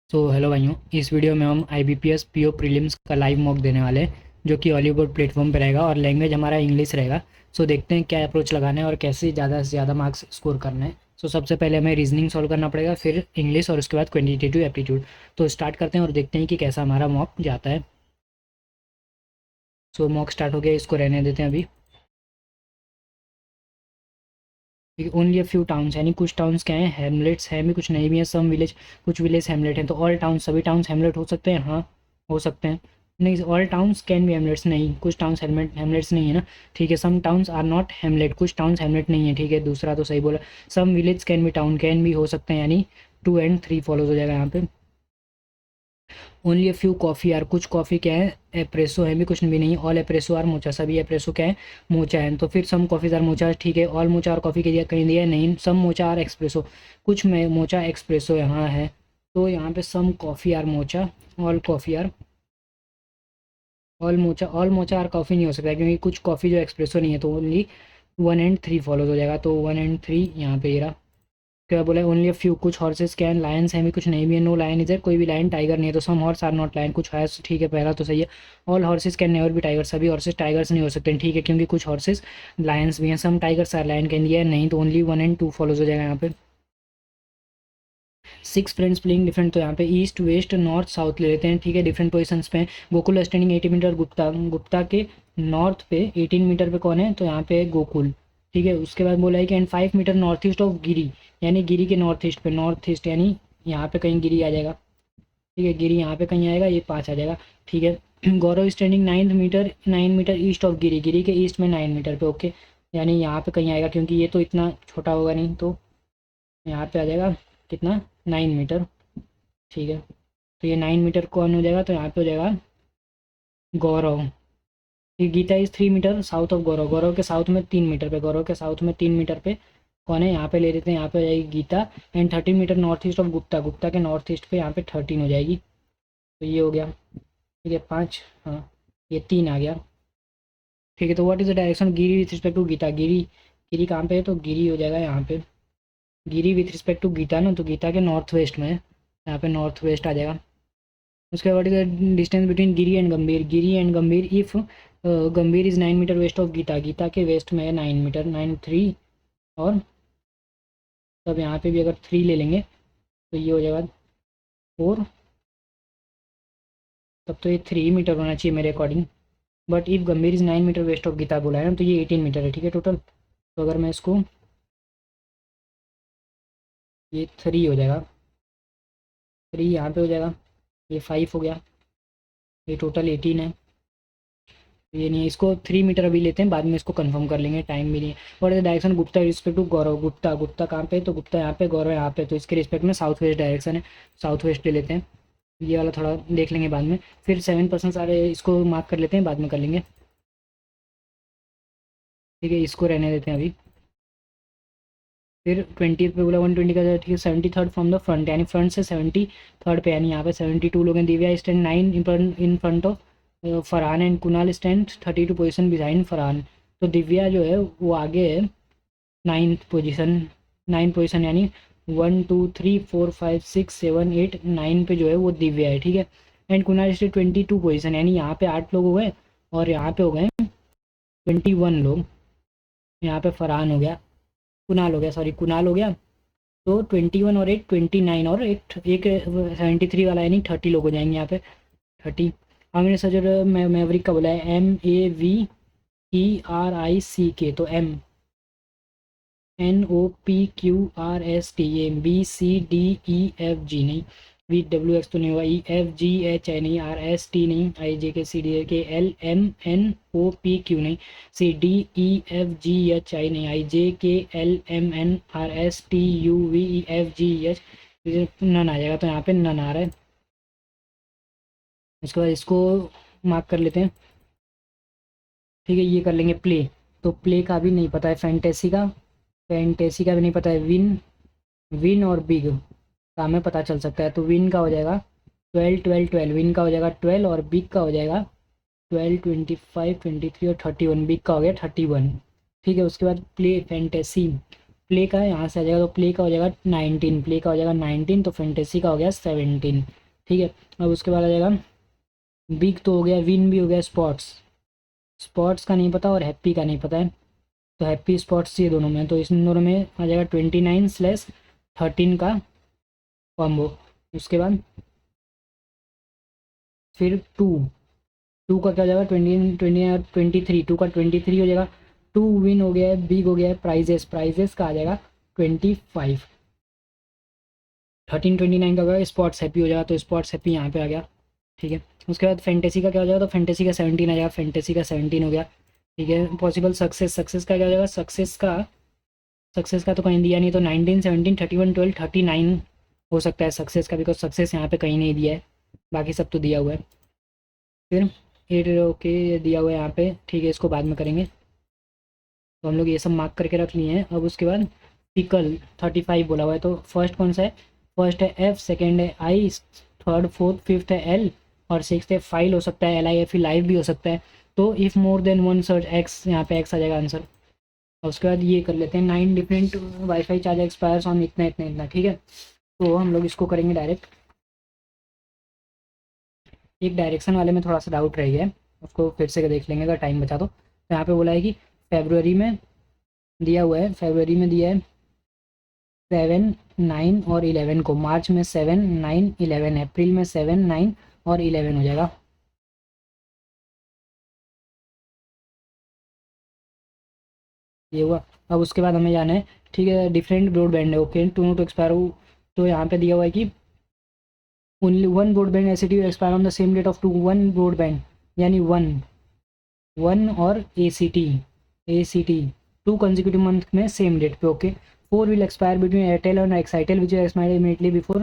तो हेलो भाइयों, इस वीडियो में हम IBPS PO प्रीलिम्स का लाइव मॉक देने वाले हैं जो कि हॉलीवुड प्लेटफॉर्म पे रहेगा और लैंग्वेज हमारा इंग्लिश रहेगा। सो देखते हैं क्या अप्रोच लगाना है और कैसे ज़्यादा से ज़्यादा मार्क्स स्कोर करना है। सो सबसे पहले हमें रीजनिंग सॉल्व करना पड़ेगा, फिर इंग्लिश और उसके बाद क्वान्टिटेटिव एप्टीट्यूड। तो स्टार्ट करते हैं और देखते हैं कि कैसा हमारा मॉक जाता है। सो मॉक स्टार्ट हो गया, इसको रहने देते हैं अभी। ओनली अ फ्यू टाउन्स, यानी कुछ टाउन्स क्या हैं, हेमलेट्स हैं भी, कुछ नहीं भी हैं। सम विलेज, कुछ विलेज हेमलेट हैं। तो ऑल टाउन, सभी टाउन्स हेमलेट हो सकते हैं, हाँ हो सकते हैं। नहीं, all towns can be Hamlet's, नहीं कुछ टाउन्स हेमलेट्स नहीं है ना। ठीक है, सम टाउन्स आर नॉट हेमलेट, कुछ टाउन्स हेमलेट नहीं है। ठीक है, दूसरा तो सही बोला। Some village can be town, can भी हो सकते हैं, यानी 2 एंड 3 फॉलोज हो जाएगा यहाँ पे। Only a few coffee are, कुछ कॉफ़ी क्या है, एप्रेसो है भी, कुछ भी नहीं। ऑल एप्रेसो आर मोचा, सभी एप्रेसो क्या है, मोचा है। तो फिर सम कॉफ़ीज आर मोचा, ठीक है। ऑल मोचा आर कॉफ़ी के दिया, कहीं दिया नहीं। सम मोचा आर एक्सप्रेसो, कुछ में मोचा एक्सप्रेसो यहाँ है। तो यहाँ पे some coffee are mocha, all coffee are, all mocha are coffee नहीं हो सकता क्योंकि कुछ कॉफ़ी जो एक्सप्रेसो नहीं है। तो ओनली 1 एंड 3 फॉलोज हो जाएगा। तो 1 एंड 3 यहाँ पे ये रहा। क्या बोला, ओनली अ फ्यू, कुछ हॉर्सेस कैन, लायंस हैं भी, कुछ नहीं भी है। नो लायन इधर, कोई भी लायन टाइगर नहीं है। तो सम हॉर्स आर नॉट लायन, कुछ हॉर्स, ठीक है पहला तो सही है। ऑल हॉर्सेस कैन नेवर भी टाइगर, सभी हॉर्सेस टाइगर्स नहीं हो सकते हैं, ठीक है, क्योंकि कुछ हॉर्सेस लायंस भी हैं। सम टाइगर्स आर लायन कैन दिया है नहीं, तो ओनली 1 एंड 2 फॉलोज हो जाएगा यहाँ पे। 6 फ्रेंड्स प्लेइंग डिफरेंट, तो यहाँ पे ईस्ट वेस्ट नॉर्थ साउथ ले लेते हैं, ठीक है, डिफरेंट पोजिशंस पे हैं। गोकुल स्टैंडिंग 80 मीटर, गुप्ता गुप्ता के नॉर्थ पे 18 मीटर पे कौन है, तो यहाँ पे है गोकुल। ठीक है, उसके बाद बोला है कि and 5 metre north east of Giri, यानी गिरी के नॉर्थ ईस्ट पे, नॉर्थ ईस्ट यानी यहाँ पे कहीं गिरी आ जाएगा। ठीक है, गिरी यहाँ पे कहीं आएगा, ये 5 आ जाएगा। ठीक है, गौरव standing 9 metre east of Giri, Giri के ईस्ट में 9 मीटर पे, ओके, यानी यहाँ पे कहीं आएगा क्योंकि ये तो इतना छोटा होगा नहीं, तो यहाँ पे आ जाएगा कितना, 9 मीटर। ठीक है, तो ये 9 मीटर कौन हो जाएगा, तो यहाँ पे हो जाएगा गौरव। ये Geeta is 3 metre south of Gaurav, Gaurav के साउथ में 3 मीटर पे, गौरव के साउथ में 3 मीटर पे कौन है, यहाँ पे ले लेते हैं, यहाँ पे हो जाएगी Gita. And 13 metre north east of Gupta, Gupta के नॉर्थ ईस्ट पे यहाँ पे 13 हो जाएगी। तो ये हो गया। ठीक है, 5, हाँ ये 3 आ गया। ठीक है, तो what is the direction Giri with respect to Geeta, Giri, Giri कहाँ पे है, तो गिरी हो जाएगा यहाँ पे। Giri with respect to Geeta ना, तो गीता के नॉर्थ वेस्ट में है, यहाँ पे नॉर्थ वेस्ट आ जाएगा। उसके बाद distance between Giri and Gambhir, Giri and Gambhir if Gambhir is 9 metre west of Gita, Gita के वेस्ट में है 9 मीटर, 9 3, और तब यहाँ पे भी अगर 3 ले लेंगे तो ये हो जाएगा 4, तब तो ये 3 मीटर होना चाहिए मेरे according. But if Gambhir is 9 metre west of Gita बोला है ना, तो ये 18 मीटर है, ठीक है टोटल। तो अगर मैं इसको, ये 3 हो जाएगा, 3 यहाँ पे हो जाएगा, ये 5 हो गया, ये टोटल 18 है। ये नहीं है, इसको 3 मीटर अभी लेते हैं, बाद में इसको कंफर्म कर लेंगे, टाइम भी नहीं है। और डायरेक्शन गुप्ता रिस्पेक्ट टू गौरव, गुप्ता, गुप्ता कहाँ पे, तो गुप्ता यहाँ पे, गौरव यहाँ पे, तो इसके रिस्पेक्ट में साउथ वेस्ट डायरेक्शन है, साउथ वेस्ट ले लेते हैं। ये वाला थोड़ा देख लेंगे बाद में, फिर 7% सारे इसको मार्क कर लेते हैं, बाद में कर लेंगे। ठीक है, इसको रहने देते हैं अभी। फिर 20 पे बोला 120 का, ठीक है। 73rd फ्रॉम द फ्रंट, यानी फ्रंट से 73rd पे, यानी यहाँ पे 72 लोग हैं। Divya stand 9 in front of Farhan and Kunal stand 32 position behind Farhan. तो दिव्या जो है वो आगे है 9th पोजीशन, 9 पोजीशन, यानी 1 2 3 4 5 6 7 8 9 पे जो है वो दिव्या है, ठीक है। एंड कुणाल स्टैंड 22 पोजीशन, यानी यहाँ पे 8 लोग हो गए और यहाँ पे हो गए 21 लोग। यहाँ पे फरहान हो गया, कुणाल हो गया, सॉरी कुणाल हो गया। तो 21 और 8 29, और एक एक 73 वाला, यानी 30 लोग हो जाएंगे यहाँ पे, 30। हमने सर मैवरिक का बोला है MAVERIC, तो MNOPQRST, ये BCDEFG नहीं, VWX तो नहीं होगा, EFGH नहीं, RST नहीं, IJKCDK LMNOPQ नहीं, CDEFGHI नहीं, IJKLMNRSTUVEFGH, नन आ जाएगा, तो यहाँ पे नन आ रहा है। उसके बाद इसको मार्क कर लेते हैं। ठीक है, ये कर लेंगे प्ले। तो प्ले का भी नहीं पता है, फैंटेसी का भी नहीं पता है। विन, विन और बिग का हमें पता चल सकता है, तो विन का हो जाएगा 12 12 12, विन का हो जाएगा 12, और बिग का हो जाएगा 12 25 23 और 31, बिग का हो गया 31। ठीक है, उसके बाद प्ले फैंटेसी, प्ले का यहाँ से आ जाएगा, तो प्ले का हो जाएगा 19, प्ले का हो जाएगा 19, तो फैंटेसी का हो गया 17। ठीक है, अब उसके बाद आ जाएगा बिग, तो हो गया विन, भी हो गया स्पॉट्स, स्पॉट्स का नहीं पता और हैप्पी का नहीं पता है, तो हैप्पी स्पॉट्स ये दोनों में, तो इन दोनों में आ जाएगा 29/13 का कॉम्बो। उसके बाद फिर टू, टू का क्या हो जाएगा 23, टू का 23 हो जाएगा, टू विन हो गया है, बिग हो गया है, प्राइजेस, प्राइजेस का आ जाएगा 25, 13/29 का हो गया स्पॉट्स हैप्पी हो जाएगा, तो स्पॉट्स हैप्पी यहाँ पे आ गया। ठीक है, उसके बाद फैंटेसी का क्या हो जाएगा, तो फैंटेसी का 17 आ जाएगा, फैंटेसी का 17 हो गया। ठीक है, पॉसिबल सक्सेस, सक्सेस का क्या हो जाएगा, सक्सेस का तो कहीं दिया नहीं, तो 19, 17, 31, 12, 39 हो सकता है सक्सेस का, बिकॉज सक्सेस यहाँ पे कहीं नहीं दिया है, बाकी सब तो दिया हुआ है। फिर एट, ओके दिया हुआ है यहाँ पे, ठीक है, इसको बाद में करेंगे, तो हम लोग ये सब मार्क करके रख लिए हैं। अब उसके बाद पिकल 35 बोला हुआ है, तो फर्स्ट कौन सा है, फर्स्ट है एफ, सेकेंड है आई, थर्ड फोर्थ फिफ्थ है एल, और सिक्स है फाइल, हो सकता है LIF लाइव भी हो सकता है, तो if more than one search x, यहाँ पे एक्स आ जाएगा आंसर। और उसके बाद ये कर लेते हैं 9 different wifi charge expires on इतना इतना इतना। ठीक है, तो हम लोग इसको करेंगे डायरेक्ट, एक डायरेक्शन वाले में थोड़ा सा डाउट रह गया है, उसको फिर से देख लेंगे अगर टाइम बचा तो यहाँ पे बोला है कि फेबररी में दिया हुआ है, फेबररी में दिया है 7, 9 और 11 को, मार्च में 7, 9, 11, अप्रैल में 7, 9 और 11 हो जाएगा। ये हुआ। अब उसके बाद हमें जाना है, ठीक है, डिफरेंट ब्रॉडबैंड है, ओके, टू नोट एक्सपायर, तो यहाँ पे दिया हुआ है कि only one broadband ACT expire on the same date of two, one broadband यानी वन, वन और A C T two consecutive month में सेम डेट पे, okay. Four will expire between Airtel और Excitel which expire immediately before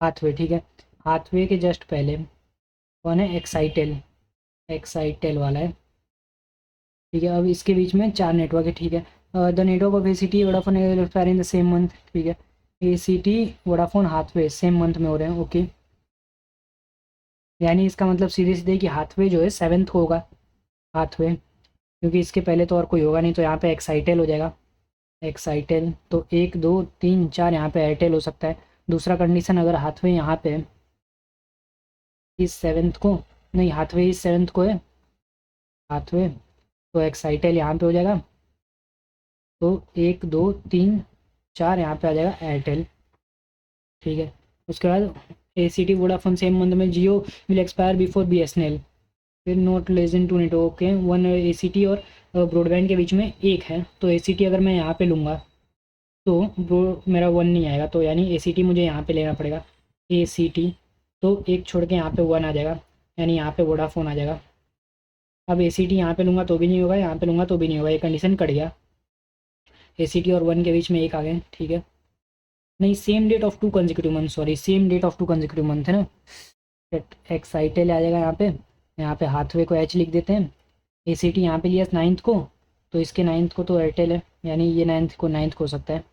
Hathway. ठीक है, Hathaway के just पहले कौन है, एक्साइटेल, एक्साइटेल वाला है। ठीक है, अब इसके बीच में चार नेटवर्क है। ठीक है, the network of ACT Vodafone expire in the same month. ठीक है, ACT Vodafone Hathway same month में हो रहे हैं, ओके। यानी इसका मतलब सीधे सीधे कि हाथवे जो है 7th को होगा, हाथवे, क्योंकि इसके पहले तो और कोई होगा नहीं, तो यहाँ पे एक्साइटेल हो जाएगा, एक्साइटेल, तो 1, 2, 3, 4 यहाँ पे एयरटेल हो सकता है। दूसरा कंडीशन, अगर हाथवे यहाँ पे इस 7th को, नहीं हाथवे इस 7th को है, हाथवे, तो एक्साइटेल यहाँ पे हो जाएगा, तो 1, 2, 3, 4 यहाँ पे आ जाएगा एयरटेल। ठीक है, उसके बाद ACT वोडाफोन सेम मंथ में, जियो विल एक्सपायर बिफोर BSNL, फिर not less than 2 network, okay, one ACT और ब्रॉडबैंड के बीच में एक है, तो ACT अगर मैं यहाँ पे लूँगा तो ब्रो मेरा वन नहीं आएगा, तो यानी ACT मुझे यहाँ पे लेना पड़ेगा, ACT, तो एक छोड़ के यहाँ पे वन आ जाएगा, यानी यहाँ पे वोडाफोन आ जाएगा। अब ACT यहाँ पे लूँगा तो भी नहीं होगा, यहाँ पे लूँगा तो भी नहीं होगा, ये कंडीशन कट गया, ACT और वन के बीच में एक आ गए। ठीक है, नहीं, same date of two consecutive month, sorry, same date of two consecutive month है ना, एक्साइटेल आ जाएगा यहाँ पे, यहाँ पे हाथवे को H लिख देते हैं, ACT यहाँ पे लिया 9th को, तो इसके 9th को तो एयरटेल है, यानी ये 9th को हो सकता है,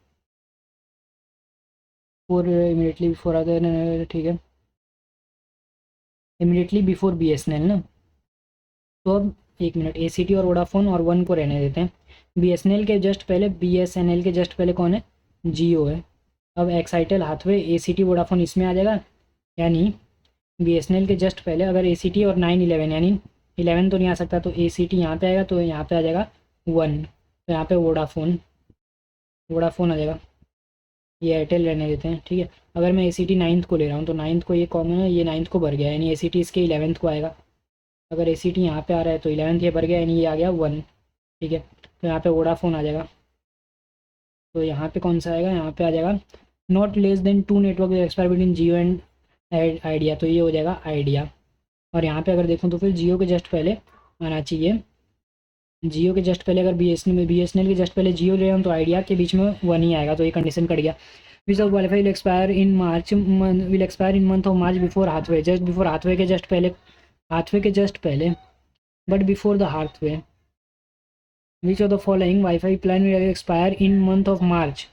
और इमीडिएटली बिफोर अदर, ठीक है, इमीडिएटली बिफोर BSNL ना, तो अब एक मिनट, ACT और वोडाफोन और वन को रहने देते हैं, BSNL के जस्ट पहले, BSNL के जस्ट पहले कौन है, जियो है। अब एक्साइटेल हाथवे ACT वोडाफोन इसमें आ जाएगा, यानी BSNL के जस्ट पहले अगर ACT और 9, 11, यानी 11 तो नहीं आ सकता, तो ACT यहाँ पे आएगा, तो यहाँ पे आ जाएगा वन, तो यहाँ पे वोडाफोन, वोडाफोन आ जाएगा, ये एयरटेल रहने देते हैं। ठीक है, अगर मैं ACT 9th को ले रहा हूँ, तो 9th को ये कॉमन है, ये 9th को भर गया, यानी ACT इसके 11th को आएगा, अगर ACT यहाँ पे आ रहा है तो 11th ये भर गया, यानी ये आ गया वन। ठीक है, तो यहाँ पे वोडाफोन आ जाएगा, तो यहाँ पे कौन सा आएगा, यहाँ पे आ जाएगा not less than 2 network expire between Jio and idea, तो ये हो जाएगा आइडिया। और यहाँ पे अगर देखूँ तो फिर जियो के जस्ट पहले आना चाहिए, जियो के जस्ट पहले अगर BSNL के जस्ट पहले जियो ले रहा हूँ, तो आइडिया के बीच में वन ही आएगा, तो ये कंडीशन कट गया। Which of wifi will expire in March, will expire in month of March before Hathway, just before Hathway के जस्ट पहले, हाथवे के जस्ट पहले, but before the Hathway, which of the following wifi plan will expire in month of March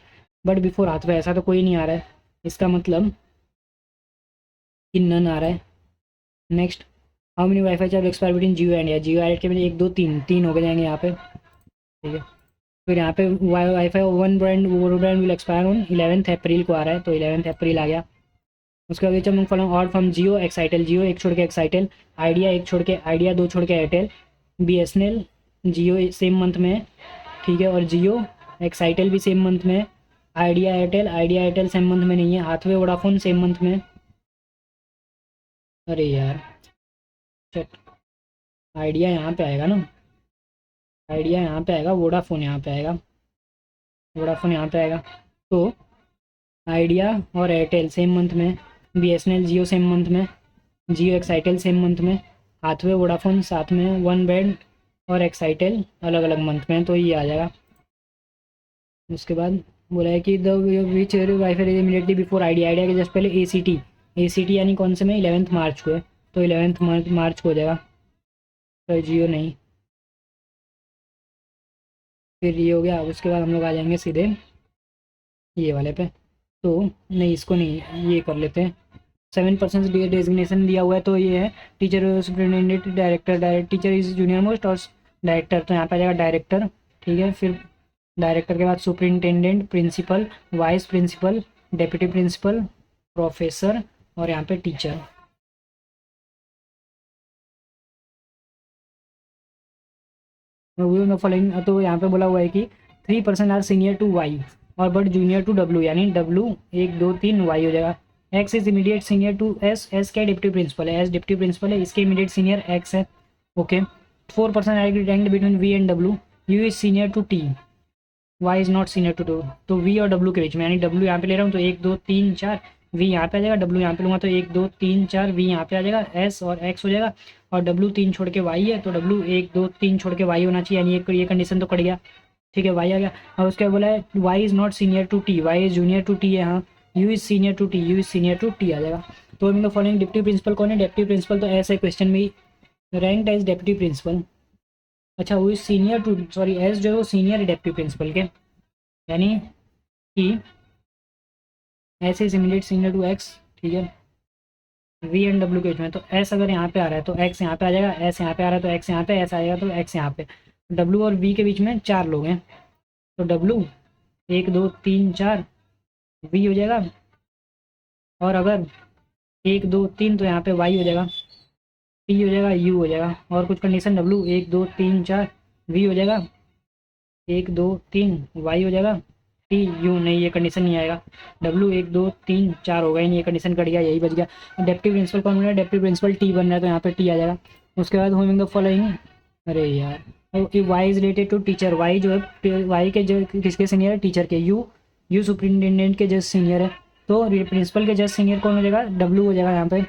but before Hathway, ऐसा तो कोई नहीं आ रहा है, इसका मतलब कि नन आ रहा है। Next, how many wifi charge expire between Jio and, या जियो एड के में 1, 2, 3 हो गए जाएंगे यहाँ पे। ठीक है, फिर यहाँ पे वाईफाई वन ब्रांड वो ब्रांड विल एक्सपायर ऑन 11 अप्रैल को आ रहा है, तो 11 अप्रैल आ गया। उसके बाद जब हम फॉलो और फ्रॉम जियो एक्साइटेल, जियो एक छोड़ के एक्साइटेल, आइडिया एक छोड़ के, आइडिया दो छोड़ के एयरटेल, BSNL, जियो सेम मंथ में है, ठीक है। और जियो एक्साइटेल भी सेम मंथ में है। Idea Airtel, idea Airtel same month में नहीं है। हाथवे वोडाफोन सेम मंथ में है। अरे यार चट, आइडिया यहाँ पे आएगा ना, आइडिया यहाँ पे आएगा, वोडाफोन यहाँ पे आएगा, वोडाफोन यहाँ पे आएगा। तो आइडिया और एयरटेल सेम मंथ में, BSNL जियो सेम मंथ में, जियो एक्साइटेल सेम मंथ में, हाथवे वोडाफोन साथ में, वन बैंड और एक्साइटेल अलग अलग मंथ में, तो ये आ जाएगा। उसके बाद बोला है कि the which wifi is immediately before idea, idea के जस्ट पहले ACT यानी कौन से में 11 मार्च को है, तो 11 मार्च को हो जाएगा, तो जियो नहीं। फिर ये हो गया। उसके बाद हम लोग आ जाएंगे सीधे ये वाले पे, तो नहीं इसको नहीं, ये कर लेते हैं। 7% डेजिग्नेशन दिया हुआ है, तो ये है teacher superintendent director, teacher is junior most और डायरेक्टर, तो यहाँ पे आ जाएगा डायरेक्टर, ठीक है। फिर डायरेक्टर के बाद superintendent, principal, vice principal, deputy principal, professor और यहाँ पे टीचर। फॉलोइंग, तो यहाँ पे बोला हुआ है कि 3% आर सीनियर टू वाई और बट जूनियर टू डब्ल्यू, यानी डब्ल्यू 1 2 3 वाई हो जाएगा। X is immediate senior to S, S क्या डिप्टी प्रिंसिपल है, एस डिप्टी प्रिंसिपल है, इसके इमीडिएट सीनियर एक्स है, okay. 4% are ranked between V and W, U is senior to T, Y is not senior to do, तो V और W के बीच में, यानी डब्ल्यू यहाँ पे ले रहा हूँ तो 1 2 3 4, वी यहाँ पे आ जाएगा, डब्ल्यू यहाँ पे लूँगा तो 1 2 3 4, वी यहाँ पे आ जाएगा, एस और एक्स हो जाएगा, और डब्ल्यू 3 छोड़ के वाई है, तो डब्ल्यू 1 2 3 छोड़ के वाई होना चाहिए, यानी ये कंडीशन तो कट गया, ठीक है, वाई आ गया। और उसके बाद बोला है Y is not senior to T, Y is junior to T है, हाँ। U is senior to T, U is senior to T आ जाएगा। तो in the following deputy principal कौन है, डिप्टी प्रिंसिपल तो ऐसे क्वेश्चन में रैंक्ड एज डिप्टी प्रिंसिपल, अच्छा वो is senior to, sorry S जो है वो सीनियर है डिप्टी प्रिंसिपल के, यानी कि S is immediate senior to X, ठीक है, वी एंड डब्ल्यू के बीच में, तो एस अगर यहाँ पे आ रहा है तो एक्स यहाँ पे आ जाएगा, एस यहाँ पे आ रहा है तो एक्स यहाँ पे, एस आएगा तो एक्स यहाँ पे, डब्ल्यू और वी के बीच में 4 लोग हैं, तो डब्ल्यू 1 2 3 4 वी हो जाएगा, और अगर 1 2 3 तो यहाँ पे वाई हो जाएगा, टी हो जाएगा, यू हो जाएगा, और कुछ कंडीशन डब्ल्यू 1 2 3 4 वी हो जाएगा, 1 2 3 वाई हो जाएगा, टी यू नहीं, ये कंडीशन नहीं आएगा, डब्ल्यू 1 2 3 4 होगा ही नहीं, ये कंडीशन कट गया, यही बच गया। डेप्टी प्रिंसिपल कौन बन रहा है, डेप्टी प्रिंसिपल टी बन रहा है, तो यहाँ पे टी आ जाएगा। उसके बाद होमिंग द फॉलोइंग, अरे यार Y is related to teacher, Y जो है वाई के जो किसके सीनियर है, टीचर के, यू सुपरिटेंडेंट के जस्ट सीनियर है, तो प्रिंसिपल के जस्ट सीनियर कौन हो जाएगा, डब्ल्यू हो जाएगा यहाँ पे।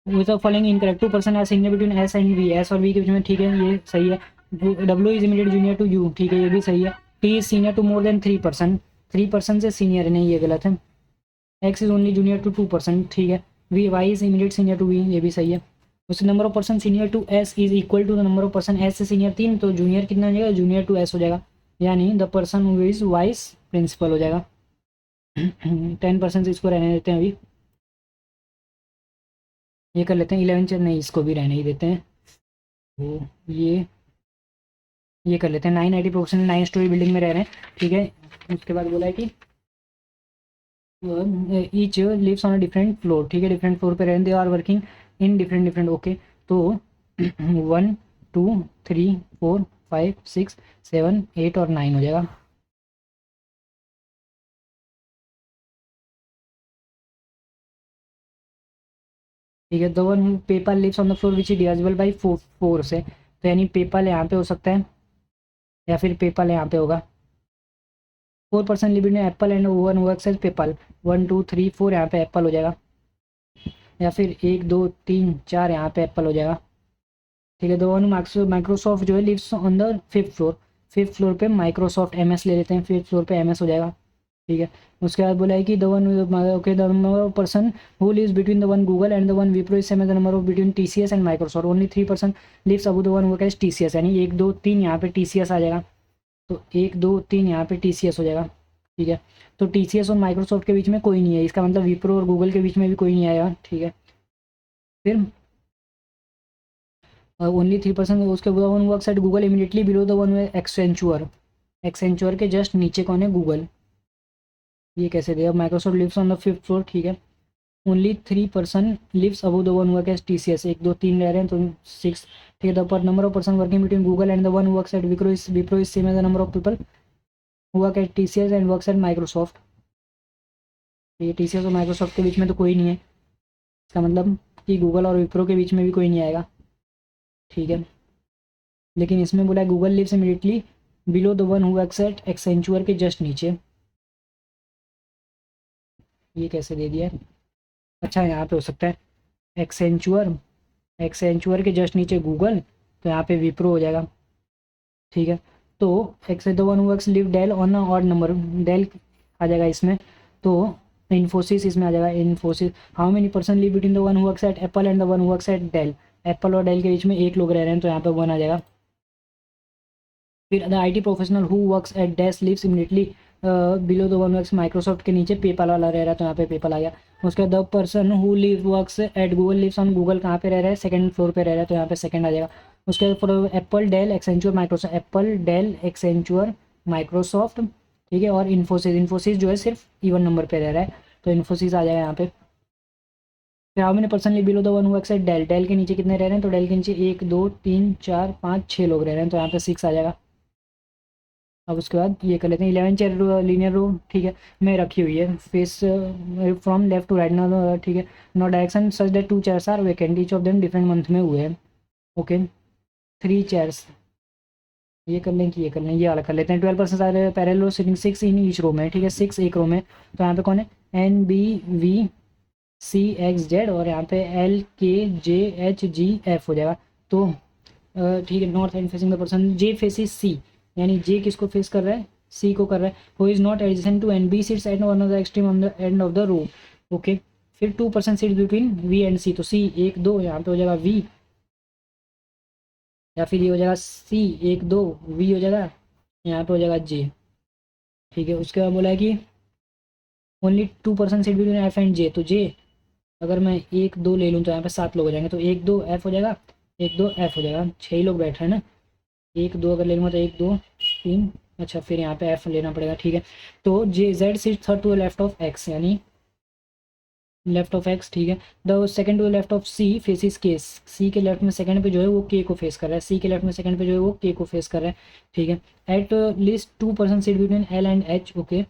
With following incorrect, 2% are senior between S and V, S और वी के बीच में, ठीक है ये सही है। W is immediate junior to U, ठीक है ये भी सही है। T is senior to more than 3%, 3% से सीनियर है, नहीं ये गलत है। X is only junior to 2%, ठीक है। V Y is immediate senior to V, ये भी सही है। उसके number of person senior to S is equal to the number of person S से सीनियर 3, तो जूनियर कितना हो जाएगा, जूनियर टू एस हो जाएगा, यानी the person who is vice principal हो जाएगा। 10% इसको रहने देते हैं अभी, ये कर लेते हैं 11 चल, नहीं इसको भी रहने ही देते हैं, वो ये कर लेते हैं। 9 IT प्रोफेशनल 9 स्टोरी बिल्डिंग में रह रहे हैं, ठीक है। उसके बाद बोला है कि each lives on a different floor, ठीक है, डिफरेंट फ्लोर पे रह रहे हैं, they are working in different different, okay. तो 1 2 3 4 5 6 7 8 और 9 हो जाएगा। ठीक है, the one paper lives on the floor which is divisible by 4 से, तो यानी पेपर यहाँ पे हो सकता है, या फिर पेपर यहाँ पे होगा। 4% लिमिट में Apple and one works as PayPal, 1 2 3 4 यहाँ पे एप्पल हो जाएगा, या फिर 1 2 3 4 यहाँ पे एप्पल हो जाएगा, ठीक है। द वन माइक्रोसॉफ्ट जो है lives on the 5th floor, 5th floor पे माइक्रोसॉफ्ट MS ले लेते हैं, 5th फ्लोर पे MS हो जाएगा, ठीक है। उसके बाद बोला है कि the one okay the number of person who lives between the one Google and the one Wipro is same as the number of between TCS and Microsoft, only 3% lives above the one work as TCS, यानी 1 2 3 यहाँ पे TCS आ जाएगा, तो 1 2 3 यहाँ पे TCS हो जाएगा, ठीक है। तो TCS और माइक्रोसॉफ्ट के बीच में कोई नहीं है, इसका मतलब विप्रो और गूगल के बीच में भी कोई नहीं आएगा, ठीक है। फिर ओनली 3%। उसके बाद one works at Google immediately below the one Accenture, Accenture के जस्ट नीचे कौन है, गूगल। ये कैसे दिया, Microsoft lives on the 5th floor, ठीक है। Only 3% lives above the one work as TCS, 1 2 3 रह रहे हैं तो 6, ठीक है। The per number of person working between Google and the one works at Wipro is same as the number of people work at TCS and works at Microsoft. ये TCS और Microsoft के बीच में तो कोई नहीं है, इसका मतलब कि गूगल और विप्रो के बीच में भी कोई नहीं आएगा, ठीक है। लेकिन इसमें बोला Google lives immediately below the one who works at Accenture के जस्ट नीचे। ये कैसे दे दिया है, अच्छा यहाँ पे हो सकता है एक्सेंचुअर, एक्सेंचुअर के जस्ट नीचे गूगल, तो यहाँ पे विप्रो हो जाएगा, ठीक है। तो X the one works live Dell on odd number, Dell आ जाएगा इसमें, तो इन्फोसिस इसमें आ जाएगा, Infosys. How many person live between the one works at Apple and the one works at Dell, Apple और डेल के बीच में 1 लोग रह रहे हैं तो यहाँ पे 1 आ जाएगा। फिर the IT professional who works at dash lives immediately below the one works Microsoft के नीचे पेपल वाला रह रहा है तो यहाँ पे पेपल आ गया। उसके बाद the person who live works at Google lives on Google कहाँ पे रह रहा है, 2nd फ्लोर पे रह रहा है तो यहाँ पे 2nd आ जाएगा। उसके बाद for Apple Dell Accenture Microsoft, Apple Dell Accenture Microsoft, ठीक है। और इन्फोसिस, इन्फोसिस जो है सिर्फ इवन नंबर पे रह रहा है तो इन्फोसिस आ जाएगा यहाँ पे। फिर how many person live below the one works at Dell, Dell के नीचे कितने रह रहे हैं, तो डेल के नीचे 1 2 3 4 5 6 लोग रह रहे हैं तो यहाँ पे 6 आ जाएगा। अब उसके बाद ये कर लेते हैं 11 चेयर लीनियर रो, ठीक है, में रखी हुई है face from left to right ना, ठीक है। Not direction such that 2 chairs are vacant, each of them different month में हुए हैं, ओके। 3 चेयर्स, ये कर लें कि ये कर लें, ये वाला कर लेते हैं। 12% सारे parallel sitting 6 in each row में, ठीक है, 6 एक रो में, तो यहाँ पे कौन है, NBVCXZ और यहाँ पे LKJHGF हो जाएगा। तो ठीक है, north end facing the person, J faces C, यानी जे किसको फेस कर रहा है, सी को कर रहा है। Who is not adjacent to and B sits at one of the extreme on the end of the row, okay. फिर 2% seat between V and C, तो सी 1 2 यहाँ पे हो जाएगा वी, या फिर ये हो जाएगा सी 1 2 वी हो जाएगा, यहाँ पे हो जाएगा जे, ठीक है। उसके बाद बोला है कि only 2% seat between F and J, तो जे अगर मैं 1 2 ले लूँ तो यहाँ पे 7 लोग हो जाएंगे, तो 1 2 एफ हो जाएगा, 1 2 एफ हो जाएगा, 6 ही लोग बैठ रहे हैं ना। 1 2 अगर ले लूँगा तो 1 2 3, अच्छा फिर यहाँ पे एफ लेना पड़ेगा, ठीक है। तो J Z seat third to the left of X, यानी लेफ्ट ऑफ एक्स, ठीक है। The second to the left of C faces के, सी के लेफ्ट में सेकंड पे जो है वो के को फेस कर रहा है, सी के लेफ्ट में सेकंड पे जो है वो के को फेस कर रहा है, ठीक है। At least 2% seat between L and H, okay.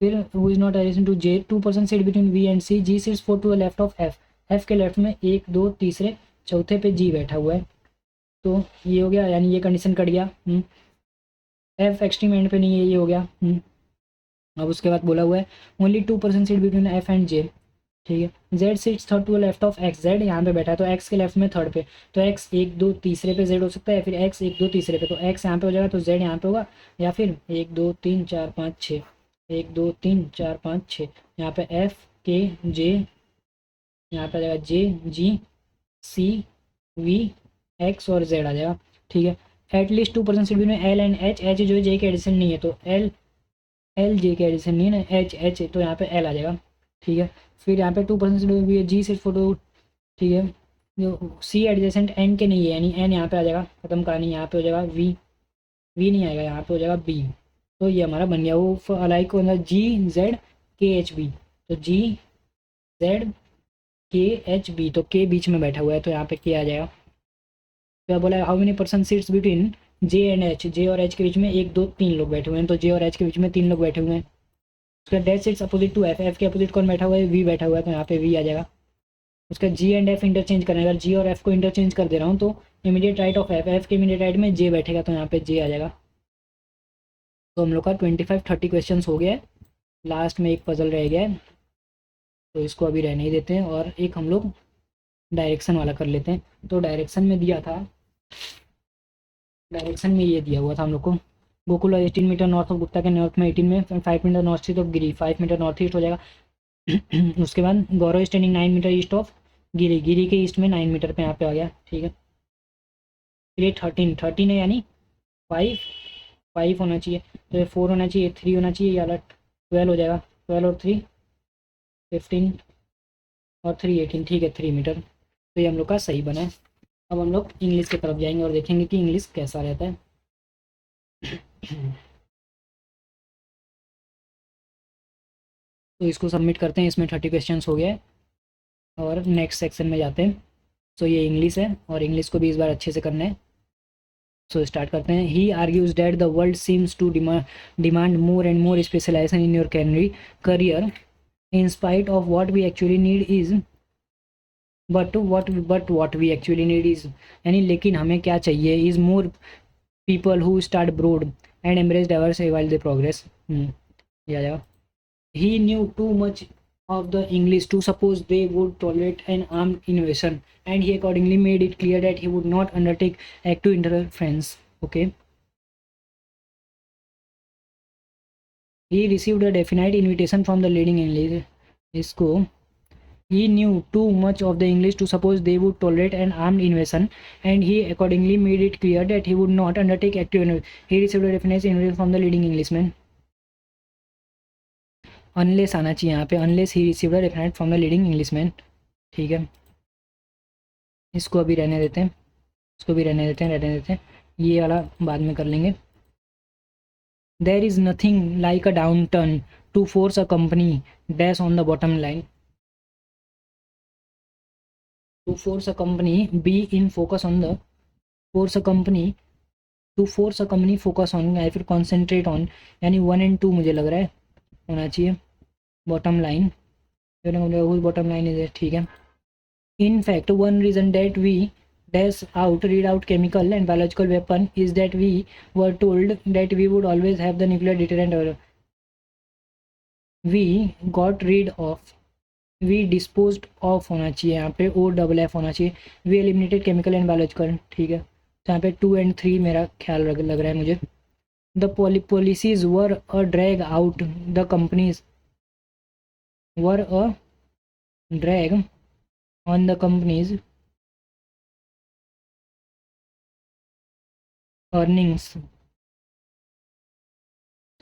फिर who is not addition to J, 2% seat between V and C, G seats four to the left of F, F के लेफ्ट में 1 2 तीसरे चौथे पे जी बैठा हुआ है, तो ये हो गया, यानी ये कंडीशन कट गया। एफ एक्सट्रीम एंड पे नहीं है, ये हो गया। अब उसके बाद बोला हुआ है only 2% seat between F and J, ठीक है। Z seats third to left of X, Z यहाँ पे बैठा है तो एक्स के लेफ्ट में थर्ड पे, तो एक्स 1 2 तीसरे पे जेड हो सकता है, फिर एक्स 1 2 तीसरे पे, तो एक्स यहाँ पे हो जाएगा तो जेड यहाँ पे होगा, या फिर 1 2 3 4 5 6, 1 2 3 4 5 6, यहाँ पे एफ के जे, यहाँ पे आ जाएगा जे जी सी वी एक्स और जेड आ जाएगा, ठीक है। At least 2% seat between L and H, H जो है जे के एडिशन नहीं है तो एल, एल जे के एडिशन नहीं है ना, एच एच तो यहाँ पे एल आ जाएगा, ठीक है। फिर यहाँ पे 2% सीट भी है जी सिर्फ फोटो, ठीक है। जो सी एडजेसेंट एन के नहीं है, यानी एन यहाँ पे आ जाएगा, खत्म कहानी, यहाँ पे हो जाएगा वी, वी नहीं आएगा, यहाँ पे हो जाएगा बी, तो ये हमारा बन गया वो अलाइक को अंदर जी जेड के एच बी, तो जी जेड के एच बी, तो के बीच में बैठा हुआ है तो यहाँ पे के आ जाएगा। तो बोला how many person seats between J and H, J और एच के बीच में 1 2 3 लोग बैठे हुए हैं, तो जे और एच के बीच में 3 लोग बैठे हुए हैं। उसका that sits opposite to F, F के अपोजिट कौन बैठा हुआ है, वी बैठा हुआ है तो यहाँ पे वी आ जाएगा। उसका जी एंड एफ इंटरचेंज करना है, अगर जी और एफ को इंटरचेंज कर दे रहा हूँ तो immediate right of F, F के इमीडिएट राइट में जे बैठेगा तो यहाँ पे जे आ जाएगा। तो हम लोग का 25 30 क्वेश्चन हो गया है, लास्ट में एक पजल रह गया है तो इसको अभी रहने ही देते हैं, और एक हम लोग डायरेक्शन वाला कर लेते हैं। तो डायरेक्शन में दिया था, डायरेक्शन में ये दिया हुआ था हम लोग को, Gokul 18 metre north of Gupta के नॉर्थ में 18 में, 5 metre north east of Giri, 5 metre north east हो जाएगा। उसके बाद Gaurav standing 9 metre east of Giri, Giri के ईस्ट में 9 मीटर पे यहाँ पे आ गया, ठीक है। फिर ये 13 है, यानी 5 5 होना चाहिए, तो ये 4 होना चाहिए, 3 होना चाहिए, ये वाला 12 हो जाएगा, 12 और 3 15 और 3 18, ठीक है 3 मीटर, तो ये हम लोग का सही बना है। अब हम लोग इंग्लिश की तरफ जाएंगे और देखेंगे कि इंग्लिश कैसा रहता है। तो इसको सबमिट करते हैं, इसमें 30 क्वेश्चंस हो गए और नेक्स्ट सेक्शन में जाते हैं। सो ये इंग्लिश है और इंग्लिश को भी इस बार अच्छे से करना है। सो स्टार्ट करते हैं। He argues that the world seems to demand more and more specialisation in your career in spite of what we actually need is but what we actually need is, यानी लेकिन हमें क्या चाहिए, is more people who start broad and embrace diversity while they progress। या he knew too much of the English to suppose they would tolerate an armed invasion, and he accordingly made it clear that he would not undertake active interference। Okay, he received a definite invitation from the leading English इसको he knew too much of the English to suppose they would tolerate an armed invasion, and he accordingly made it clear that he would not undertake active he received a definite invitation from the leading Englishman। Unless आना चाहिए यहाँ पे, unless he received a definite from the leading Englishman. ठीक है, इसको अभी रहने देते हैं, इसको भी रहने देते हैं, ये वाला बाद में कर लेंगे। There is nothing like a downturn to force a company dash on the bottom line. To force a company be in focus on the force a company to force a company focus on या फिर concentrate on, यानी 1 और 2 मुझे लग रहा है होना चाहिए bottom line. Bottom line is, ठीक है। In fact, one reason that we read out chemical and biological weapon is that we were told that we would always have the nuclear deterrent। We got rid of, we disposed of होना चाहिए यहाँ पे, O double F होना चाहिए। We eliminated chemical and biological, ठीक है। तो यहाँ पे 2 और 3 मेरा ख्याल लग रहा है मुझे। The policies were a drag out, the companies were a drag on the companies earnings।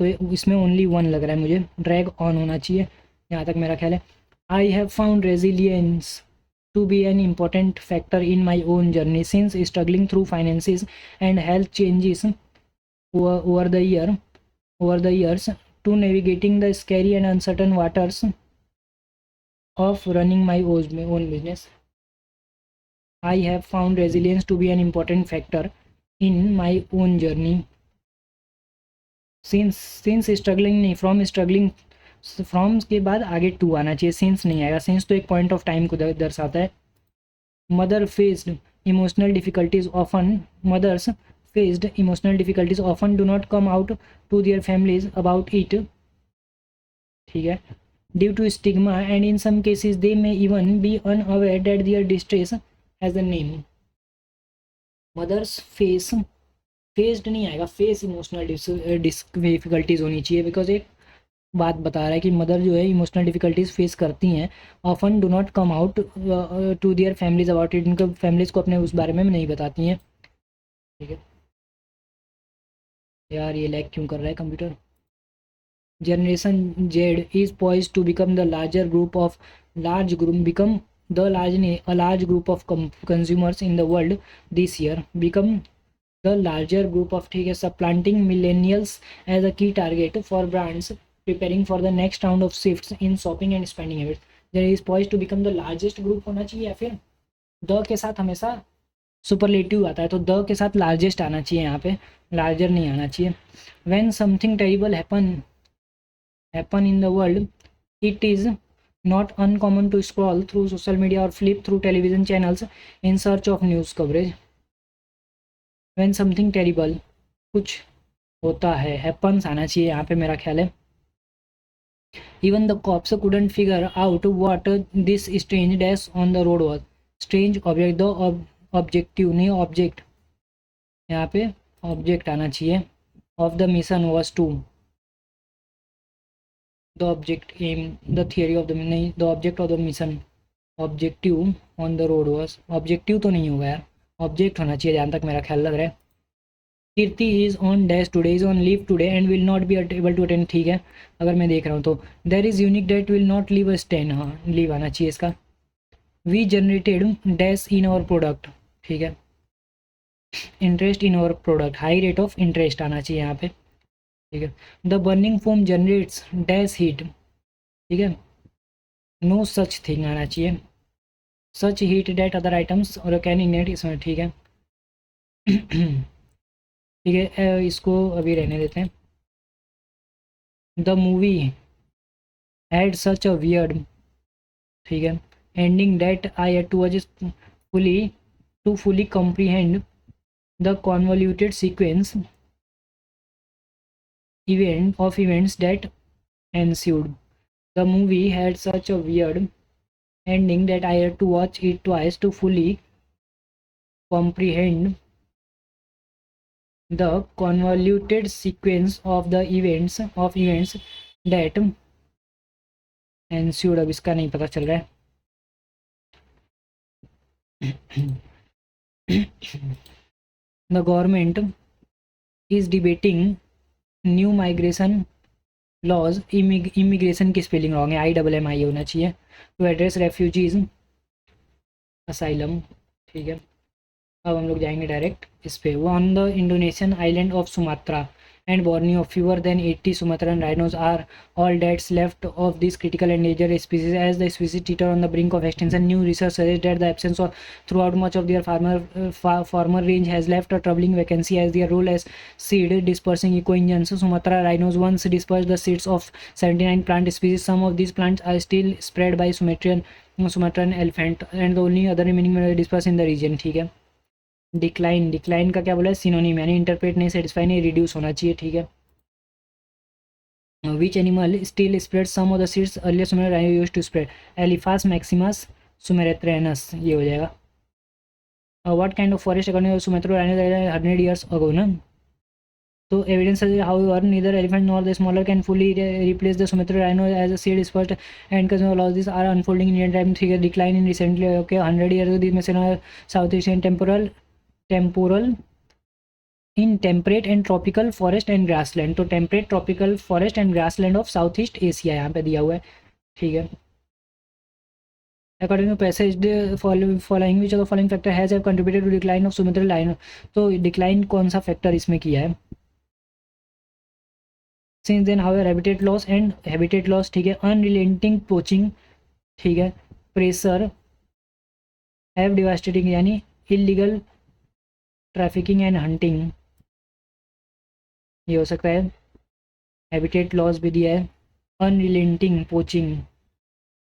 तो इसमें ओनली 1 लग रहा है मुझे, ड्रैग ऑन होना चाहिए, यहाँ तक मेरा ख्याल है। I have found resilience to be an important factor in my own journey since struggling through finances and health changes over the years to navigating the scary and uncertain waters of running my own business. I have found resilience to be an important factor in my own journey since struggling नहीं, from struggling, from के बाद आगे 2 आना चाहिए, since नहीं आएगा। Since तो एक पॉइंट ऑफ टाइम को दर्शाता है। Mother faced emotional difficulties often mothers faced emotional difficulties often do not come out to their families about it, ठीक है। Due to stigma and in some cases they may even be unaware that their distress has a name. Mothers faced नहीं आएगा, face emotional difficulties होनी चाहिए, because एक बात बता रहा है कि मदर जो है इमोशनल डिफिकल्टीज फेस करती हैं। Often do not come out to their families about it, इनके फैमिलीज को अपने उस बारे में नहीं बताती हैं। ठीक है यार, ये लैग क्यों कर रहा है computer. Generation Z is poised to become the larger group of become the large group of consumers in the world this year, become the larger group of, ठीक है, supplanting millennials as a key target for brands preparing for the next round of shifts in shopping and spending habits। there is poised to become the largest group होना चाहिए, या फिर the के साथ हमेशा superlative आता है, तो द के साथ लार्जेस्ट आना चाहिए, यहाँ पे लार्जर नहीं आना चाहिए। when something terrible happen in the world, it is not uncommon to scroll through social media or flip through television channels in search of news coverage। when something terrible, कुछ होता है, हैपन्स आना चाहिए यहाँ पे मेरा ख्याल है। Even the cops couldn't figure out what this strange dash on the road was। strange object, the objective नहीं, ऑब्जेक्ट, यहाँ पे ऑब्जेक्ट आना चाहिए। Of the mission was to, the object aim, the theory of the, नहीं, the object of the mission, objective on the road was, objective तो नहीं होगा यार, ऑब्जेक्ट होना चाहिए जहाँ तक मेरा ख्याल लग रहा है। Kirti is on dash today, is on leave today and will not be able to attend, ठीक है, अगर मैं देख रहा हूँ तो। There is unique date will not leave a stand, हाँ लीव आना चाहिए इसका। We generated dash in our product, ठीक है। Interest in our product, high rate of interest आना चाहिए यहाँ पे। ठीक है। The burning foam generates dash heat. ठीक है। नो सच थिंग आना चाहिए। सच हीट डेट अदर आइटम्स और कैन इग्नाइट इसमें। ठीक है। ठीक है, इसको अभी रहने देते हैं। The movie had such a weird, ठीक है, ending that I had to watch fully to fully comprehend the convoluted sequence events that ensued. The movie had such a weird ending that I had to watch it twice to fully comprehend the convoluted sequence of the events that ensued. अब इसका नहीं पता चल रहा है। The government is debating new migration laws, immigration की spelling wrong है, IMMI होना चाहिए, टू एड्रेस रेफ्यूजीज असाइलम। ठीक है। अब हम लोग जाएंगे डायरेक्ट इस पे। On the Indonesian island of Sumatra and Borneo fewer than 80 Sumatran rhinos are all that's left of this critical endangered species. As the species teeter on the brink of extinction, new research suggests that the absence of throughout much of their former range has left a troubling vacancy as their role as seed dispersing eco-engines. Sumatra rhinos once dispersed the seeds of 79 plant species. Some of these plants are still spread by Sumatran elephant and the only other remaining dispersed in the region. ठीक है। Decline, decline का क्या बोला है, synonym, यानी interpret नहीं, satisfy नहीं, reduce होना चाहिए। ठीक है। Which animal still spread some of the seeds earlier Sumer use to spread, Elephas maximus sumatranus, ये हो जाएगा। What kind of forest according Sumatra 100 years ago ना। तो evidence how neither elephant nor the smaller can fully replace the Sumatra rhino as a seed spurt and consume loss this are unfolding in Indian time. ठीक है। Decline in recently, okay, 100 years this में से South Asian temporal in temperate and tropical forest and grassland. तो temperate tropical forest and grassland of South East Asia यहाँ पे दिया हुआ है। ठीक है। According to passage following which of the following factor has have contributed to decline of Sumatra line. तो decline कौन सा फैक्टर इसमें किया है। Since then how habitat loss, ठीक है, अनरिलेंटिंग पोचिंग, ठीक है, प्रेशर हैव डिवास्टेटिंग यानी इलीगल ट्रैफिकिंग एंड हंटिंग, ये हो सकता है। हैबिटेट लॉस भी दिया है, अनरिलेंटिंग पोचिंग,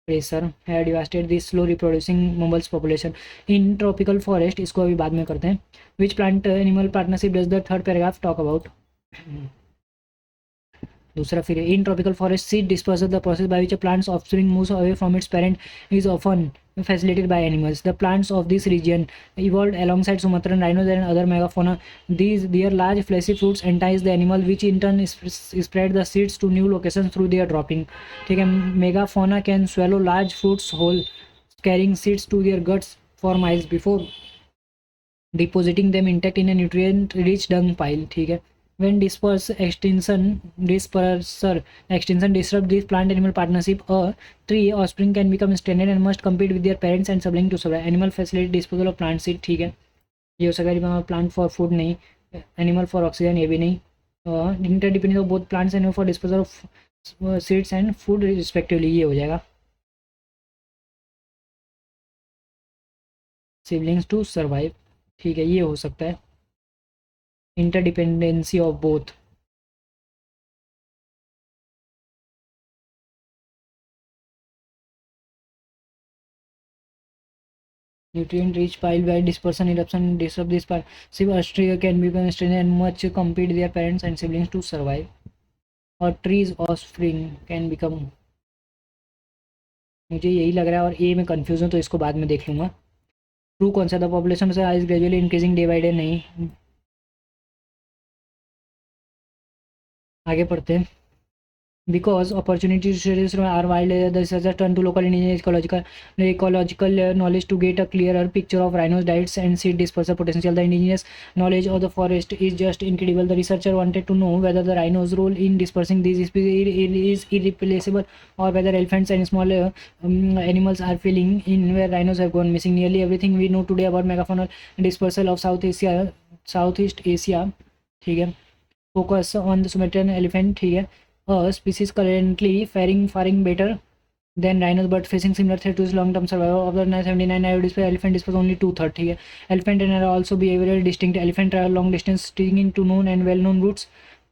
प्रेशर है, devastated this slow reproducing mammals population in tropical forest. इसको अभी बाद में करते हैं। Which plant animal partnership does the third paragraph talk about. दूसरा फिर in tropical forest seed dispersal the process by which plants offspring moves away from its parent is often facilitated by animals. The plants of this region evolved alongside Sumatran rhinos and other megafauna. Their large fleshy fruits entice the animal, which in turn spread the seeds to new locations through their dropping. ठीक है। Megafauna can swallow large fruits whole, carrying seeds to their guts for miles before depositing them intact in a nutrient-rich dung pile. ठीक है। When disperser extinction disrupt this plant animal partnership, a tree offspring can become stranded and must compete with their parents and siblings to survive. Animal facilitate disposal of plant seed, ठीक है, ये हो सकता है। Plant for food नहीं, animal for oxygen ये भी नहीं। Interdependence of both plants animal for disposal of seeds and food respectively, ये हो जाएगा। सिबलिंग्स टू सर्वाइव, ठीक है, ये हो सकता है। Interdependency of both, nutrient rich pile where dispersion eruption disrupt this part. Tree can become stranger and much compete their parents and siblings to survive. और trees offspring can become, मुझे यही लग रहा है और ए में कंफ्यूज हूँ तो इसको बाद में देख लूँगा। ट्रू कौन सा, द पॉपुलेशन से is gradually increasing day by day, नहीं। आगे पढ़ते हैं। because opportunities are wide, the researchers turn to local indigenous ecological knowledge to get a clearer picture of rhinos' diets and seed dispersal potential. The indigenous knowledge of the forest is just incredible. The researcher wanted to know whether the rhinos' role in dispersing these species is irreplaceable, or whether elephants and small animals are filling in where rhinos have gone missing. Nearly everything we know today about megafaunal dispersal of Southeast Asia, ठीक है, focus on the Sumatran elephant, ठीक है, a species currently faring better than rhinos but facing similar threat to its long-term survival. Of the 979 iodis, elephant dispose only two-thirds, ठीक है. Elephant and are also behavioral distinct. Elephant travel long distance sticking to known and well-known routes.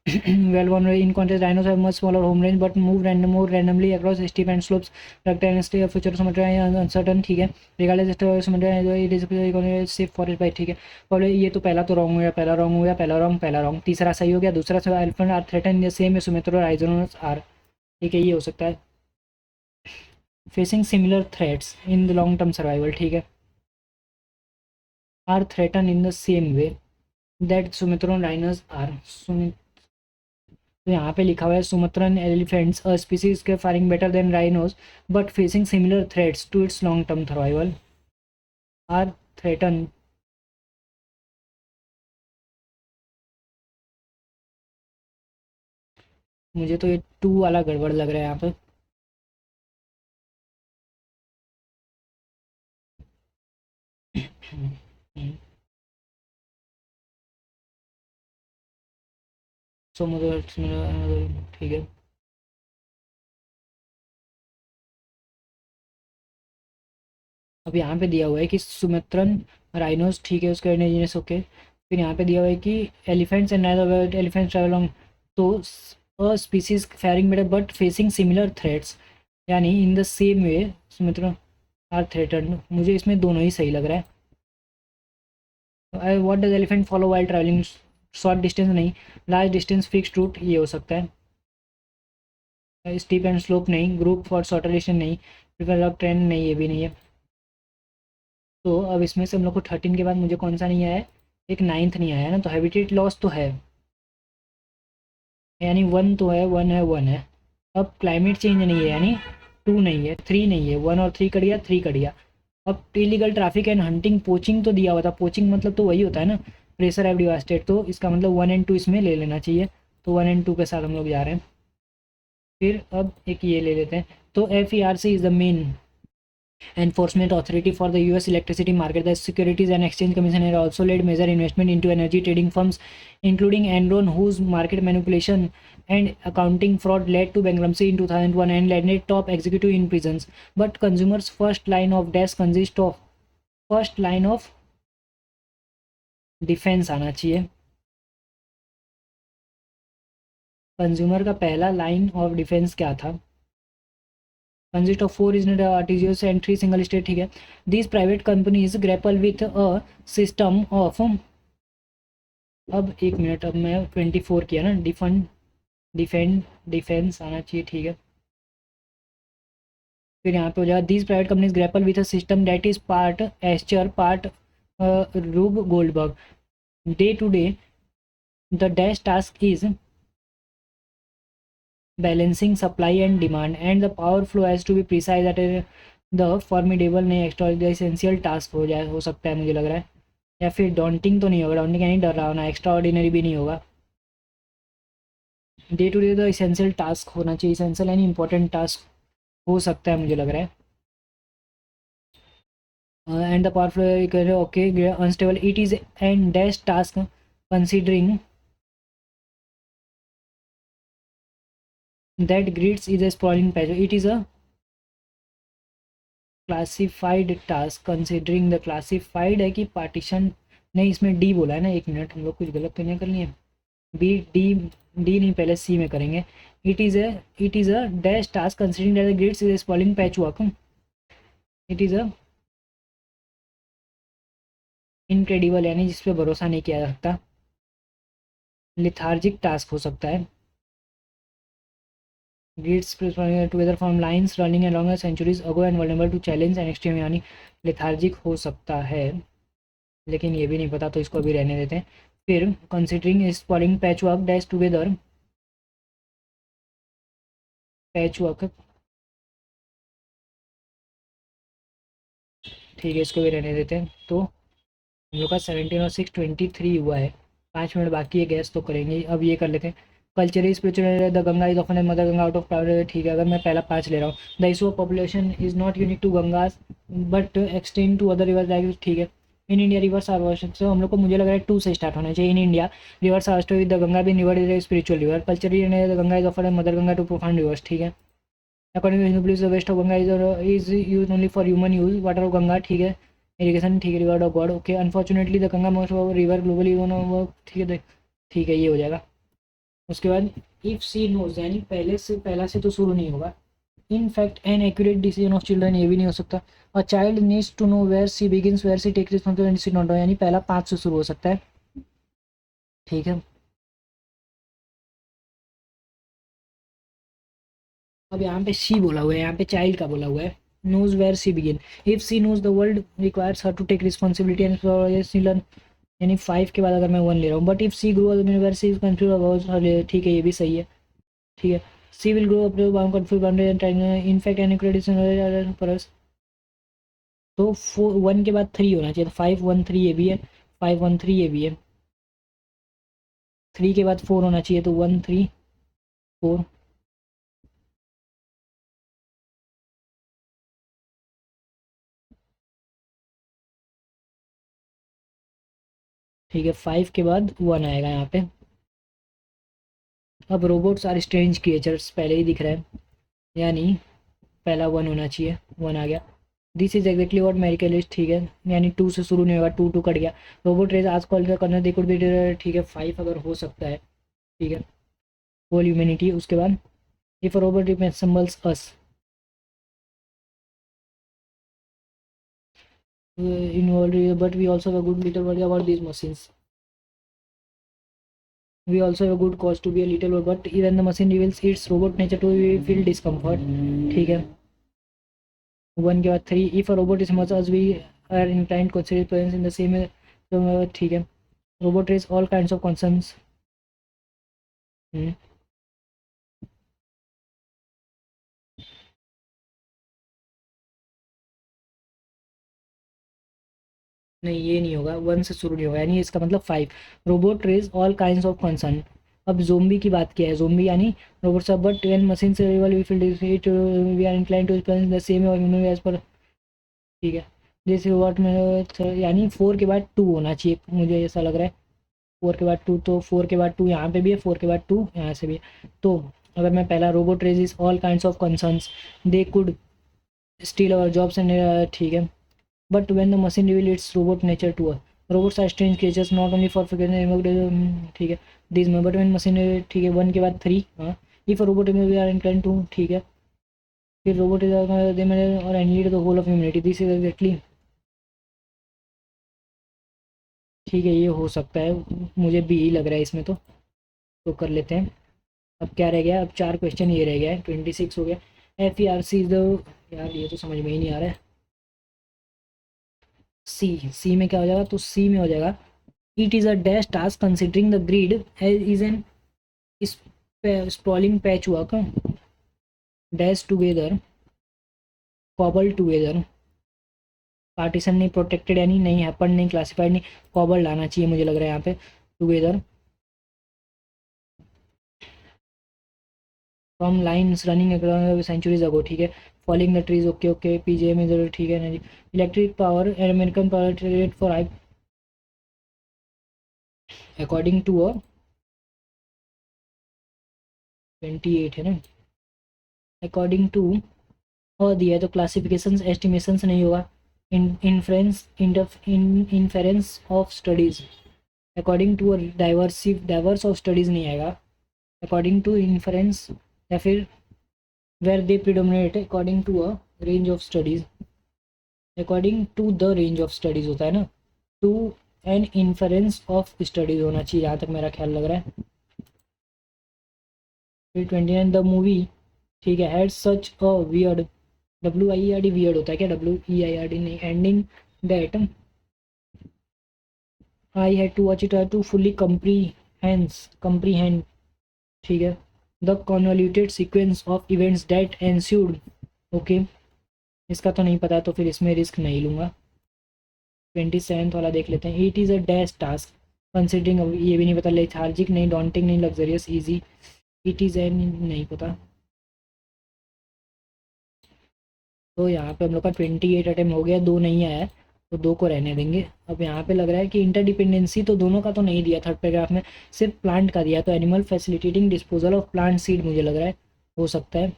Well-known in contrast, rhinos have much smaller home range but move more randomly across steep and slopes. Rectangularity of future Sumatra is uncertain, ठीक है. Regardless of Sumatra, it is safe forest by, ठीक है. और ये तो पहला तो wrong हो गया, पहला रॉन्ग हो गया, पहला रॉन्ग, तीसरा सही हो गया, दूसरा elephant are threaten the same Sumatra rhinos are, ठीक है, ये हो सकता है. Facing similar threats in the long term survival, ठीक है, are threaten in the same way that Sumatran rhinos are. तो यहाँ पे लिखा हुआ है सुमत्रन एलिफेंट्स अ स्पीसीज के faring better than rhinos but facing similar threats to its long term survival, are threaten. मुझे तो ये 2 वाला गड़बड़ लग रहा है यहाँ पे. सो मुझे ठीक है. अब यहाँ पे दिया हुआ है कि सुमित्रन राइनोस, ठीक है, उसका इंडिजिनस, ओके. फिर यहाँ पे दिया हुआ है कि elephants and elephants travel long, तो a species faring better but facing similar threats, यानी in the same way Sumatran are threatened. मुझे इसमें दोनों ही सही लग रहा है. What does elephant follow while travelling, short distance नहीं, लार्ज डिस्टेंस फिक्स्ड रूट, ये हो सकता है. स्टीप एंड स्लोप नहीं, ग्रुप फॉर शॉर्टर डिस्टेंस नहीं, प्रिफर ऑफ ट्रेंड नहीं, ये भी नहीं है. तो अब इसमें से हम लोग को 13 के बाद मुझे कौन सा नहीं आया है, एक 9th नहीं आया है ना, तो हैबिटेट लॉस तो है, यानी 1 तो है, 1 है. अब क्लाइमेट चेंज नहीं है, यानी 2 नहीं है, 3 नहीं है, 1 और 3 कट गया, 3 कट गया. अब illegal traffic and hunting poaching तो दिया हुआ था, पोचिंग मतलब तो वही होता है ना, प्रेशर हैव डिवास्टेड, तो इसका मतलब 1 एंड 2 इसमें ले लेना चाहिए. तो 1 एंड 2 के साथ हम लोग जा रहे हैं. फिर अब एक ये ले लेते हैं. तो FERC is the main enforcement authority for the US electricity market. The Securities and Exchange Commission has also led major investment into energy trading firms, including Enron, whose market manipulation and accounting fraud led to bankruptcy in 2001 and landed top executive in prisons. But consumers' first line of defense आना चाहिए. Consumer का पहला line of defence क्या था? consist of 4 regional RTGs and 3 single state, ठीक है. These private companies grapple with a system of, अब एक मिनट, अब मैं 24 किया ना, डिफेंस आना चाहिए, ठीक है. फिर यहाँ पे हो जाएगा these private companies grapple with a system that is part Escher part Rube Goldberg. Day to day the dash task is balancing supply and demand and the power flow has to be precise at the formidable नहीं, extra essential task हो सकता है मुझे लग रहा है, या फिर डॉन्टिंग तो नहीं होगा, डॉन्टिंग यानी डर रहा होना, एक्स्ट्रा ऑर्डिनरी भी नहीं होगा. Day to day the essential task होना चाहिए, एसेंशियल यानी इंपॉर्टेंट टास्क हो सकता है मुझे लग रहा है. And the power flow, okay, unstable it is and dash task considering that grids is a sprawling patch. It is a classified task considering the classified है कि पार्टीशन नहीं, इसमें डी बोला है ना, एक मिनट, हम लोग कुछ गलत तो नहीं कर लिए. डी नहीं, पहले सी में करेंगे. It is a dash task considering that the grids is a spalling patch work. It is a incredible यानी जिस पे भरोसा नहीं किया जा सकता. लिथार्जिक टास्क हो सकता है. Grids together from lines running along a centuries ago and vulnerable to challenge and extreme, यानी लेथार्जिक हो सकता है, लेकिन ये भी नहीं पता, तो इसको अभी रहने देते हैं. फिर considering spalling patch work dash together patch work, ठीक है इसको भी रहने देते हैं। तो हम लोग का 17 और 6 23 हुआ है, 5 मिनट बाकी है, गैस तो करेंगे। अब ये कर लेते हैं, cultural spiritual the Ganga is often mother Ganga out of private, ठीक है। अगर मैं पहला 5 ले रहा हूँ, the issue of population is not unique to Gangas but extend to other river like, ठीक है। In India rivers are worship, तो हम लोग को मुझे लग रहा है 2 से स्टार्ट होना चाहिए। In India rivers are with the Ganga been river is a spiritual river, culturally the Ganga is often mother Ganga to profound rivers, ठीक है। According to Hindu belief the waste of Ganga is use only for human use, water of Ganga, ठीक है, irrigation, ठीक है, river of God, okay. Unfortunately the Ganga most of river globally वो, ठीक है, ठीक है, ये हो जाएगा। उसके बाद इफ सी नोज, यानी पहले से पहला से तो शुरू नहीं होगा। In fact an accurate decision of children, ये भी नहीं हो सकता। A child needs to know where she begins where she take responsibility not, यानी पहला 5 से शुरू हो सकता है, ठीक है। अब यहाँ पे सी बोला हुआ है, यहाँ पे चाइल्ड का बोला हुआ है, knows where she begin. If she knows the world requires her to take responsibility and she learn, यानी 5 के बाद अगर मैं 1 ले रहा हूँ, but if she grow where she is confuse about, ठीक है, ये भी सही है, ठीक है। She will grow up to confuse boundary and time, in fact an क्रेडिशन पर अस, तो 1 के बाद 3 होना चाहिए, तो 5 1 3 ये भी है, 5 1 3 ये भी है, 3 के बाद 4 होना चाहिए, तो 1 3 4, ठीक है। 5 के बाद 1 आएगा यहाँ पे। अब रोबोट्स आर स्ट्रेंज क्रिएचर्स पहले ही दिख रहा है, यानी पहला 1 होना चाहिए, 1 आ गया। This is exactly what miracle is, ठीक है, यानी 2 से शुरू नहीं होगा, 2 2 कट गया। रोबोट रेज आज कॉल करना दे कुड बी, ठीक है, 5 अगर हो सकता है, ठीक है, होल ह्यूमैनिटी। उसके बाद if robot represents us involved, but we also have a good little worry about these machines. We also have a good cause to be a little worried, but even the machine reveals its robot nature to we feel discomfort, ठीक है। 1 के बाद 3, if a robot is much as we are inclined to consider presence in the same, तो ठीक है। robot raise all kinds of concerns, नहीं ये नहीं होगा, 1 से शुरू नहीं होगा, यानी इसका मतलब 5। Robot raise all kind of concern. अब जोम्बी की बात किया है, जोम्बी यानी रोबोट सब, बट व्हेन मशीन से we feel it we are inclined to spend the same as per, ठीक है। जैसे व्हाट में यानी 4 के बाद 2 होना चाहिए, मुझे ऐसा लग रहा है। 4 के बाद 2, तो 4 के बाद 2 यहाँ पे भी है, 4 के बाद 2 यहाँ से भी है। तो अगर मैं पहला robot raises all kinds of concerns, they could steal our jobs and, ठीक है। But when the machine reveals its robot nature to us, robots are strange creatures not only for ठीक है। These but when machine, ठीक है, 1 के बाद 3, हाँ। If a robot we are inclined to, ठीक है, फिर रोबोट इज दे और lead the whole of humanity, this is exactly, ठीक है, ये हो सकता है, मुझे बी ही लग रहा है इसमें, तो कर लेते हैं। अब क्या रह गया, अब 4 क्वेश्चन ये रह गया है, 26 हो गया। F E R see the, यार ये तो समझ में ही नहीं आ रहा है। सी में क्या हो जाएगा, तो सी में हो जाएगा it is a dash task considering the grid is an sprawling patch work dash together cobble together, partition नहीं, प्रोटेक्टेड यानी नहीं, हैपन नहीं, क्लासिफाइड नहीं, कॉबल लाना चाहिए मुझे लग रहा है यहाँ पे, together from lines running centuries ago, ठीक है। Falling the trees, okay okay, PJM is, ठीक है ना जी। Electric power American power rate for I according to a 28 है ना, अकॉर्डिंग टू, और दिया है तो क्लासिफिकेशन एस्टिमेशंस नहीं होगा। Inference inference of studies according to diverse of studies नहीं आएगा, अकॉर्डिंग टू इन्फरेंस, या फिर where they predominate according to a range of studies, according to the range of studies होता है ना, to an inference of studies होना चाहिए जहाँ तक मेरा ख्याल लग रहा है। फिर 29 द मूवी, ठीक है, had such a weird, WIERD weird होता है क्या, WEIRD नहीं, ending that I had to watch it to fully comprehend, ठीक है। The convoluted sequence of events that ensued. Okay, इसका तो नहीं पता तो फिर इसमें रिस्क नहीं लूँगा। 27th वाला देख लेते हैं। It is a dash task considering, ये भी नहीं पता। लेथार्जिक नहीं, डॉन्टिंग नहीं, luxurious, easy. It is an नहीं पता। तो यहाँ पे हम लोग का 28 अटेम्प्ट हो गया, 2 नहीं आया है तो 2 को रहने देंगे। अब यहाँ पे लग रहा है कि इंटरडिपेंडेंसी तो दोनों का तो नहीं दिया थर्ड पैराग्राफ में, सिर्फ प्लांट का दिया। तो animal facilitating disposal of plant seed मुझे लग रहा है हो सकता है,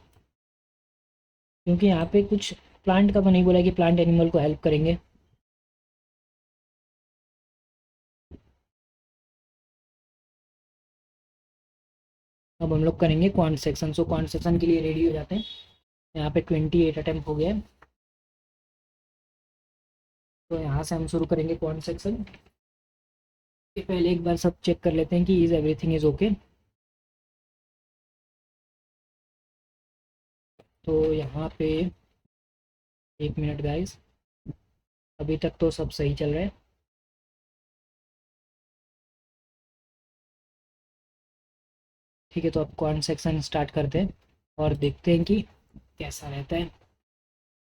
क्योंकि यहाँ पे कुछ प्लांट का तो नहीं बोला कि प्लांट एनिमल को हेल्प करेंगे। अब हम लोग करेंगे क्वांट सेक्शन। सो क्वांट सेक्शन के लिए रेडी हो जाते हैं। यहाँ पे 28 अटेम्प्ट हो गया है, तो यहाँ से हम शुरू करेंगे क्वांट सेक्शन। पहले एक बार सब चेक कर लेते हैं कि इज एवरीथिंग इज ओके। तो यहाँ पे 1 मिनट गाइस, अभी तक तो सब सही चल रहा है। ठीक है, तो अब क्वांट सेक्शन स्टार्ट करते हैं और देखते हैं कि कैसा रहता है।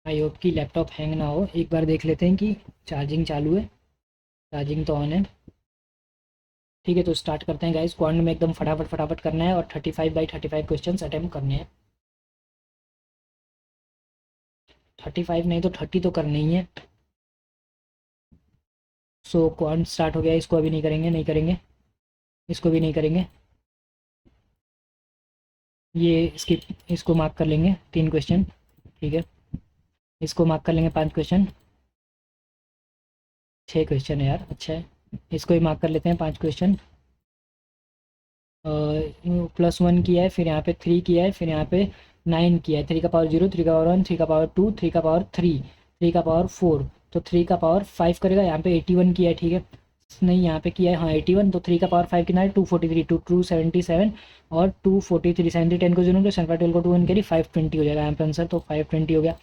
आई होप कि लैपटॉप हैंग ना हो। एक बार देख लेते हैं कि चार्जिंग चालू है। चार्जिंग तो ऑन है। ठीक है, तो स्टार्ट करते हैं गाइस। क्वांट में एकदम फटाफट फटाफट करना है और 35/35 क्वेश्चन अटेम्प्ट करने हैं। 35 नहीं तो 30 तो करने ही है। सो क्वांट स्टार्ट हो गया। इसको अभी नहीं करेंगे, नहीं करेंगे, इसको भी नहीं करेंगे। ये स्किप, इसको मार्क कर लेंगे 3 क्वेश्चन। ठीक है, इसको मार्क कर लेंगे 5 क्वेश्चन। 6 क्वेश्चन है यार, अच्छा है। इसको ही मार्क कर लेते हैं 5 क्वेश्चन। +1 किया है, फिर यहाँ पे 3 किया है, फिर यहाँ पे 9 किया है। 3 का पावर 0, 3 का पावर 1, 3 का पावर 2, 3 का पावर 3, 3 का पावर 4, तो 3 का पावर 5 करेगा। यहाँ पे 81 किया है। ठीक है, नहीं यहाँ पे किया है हाँ 81, तो 3 का पावर 5 कितना है 243, 277 और 243, 70 10 को 0 तो 12 को 2 1 करी 520 हो जाएगा यहाँ पे आंसर। तो 520 हो गया।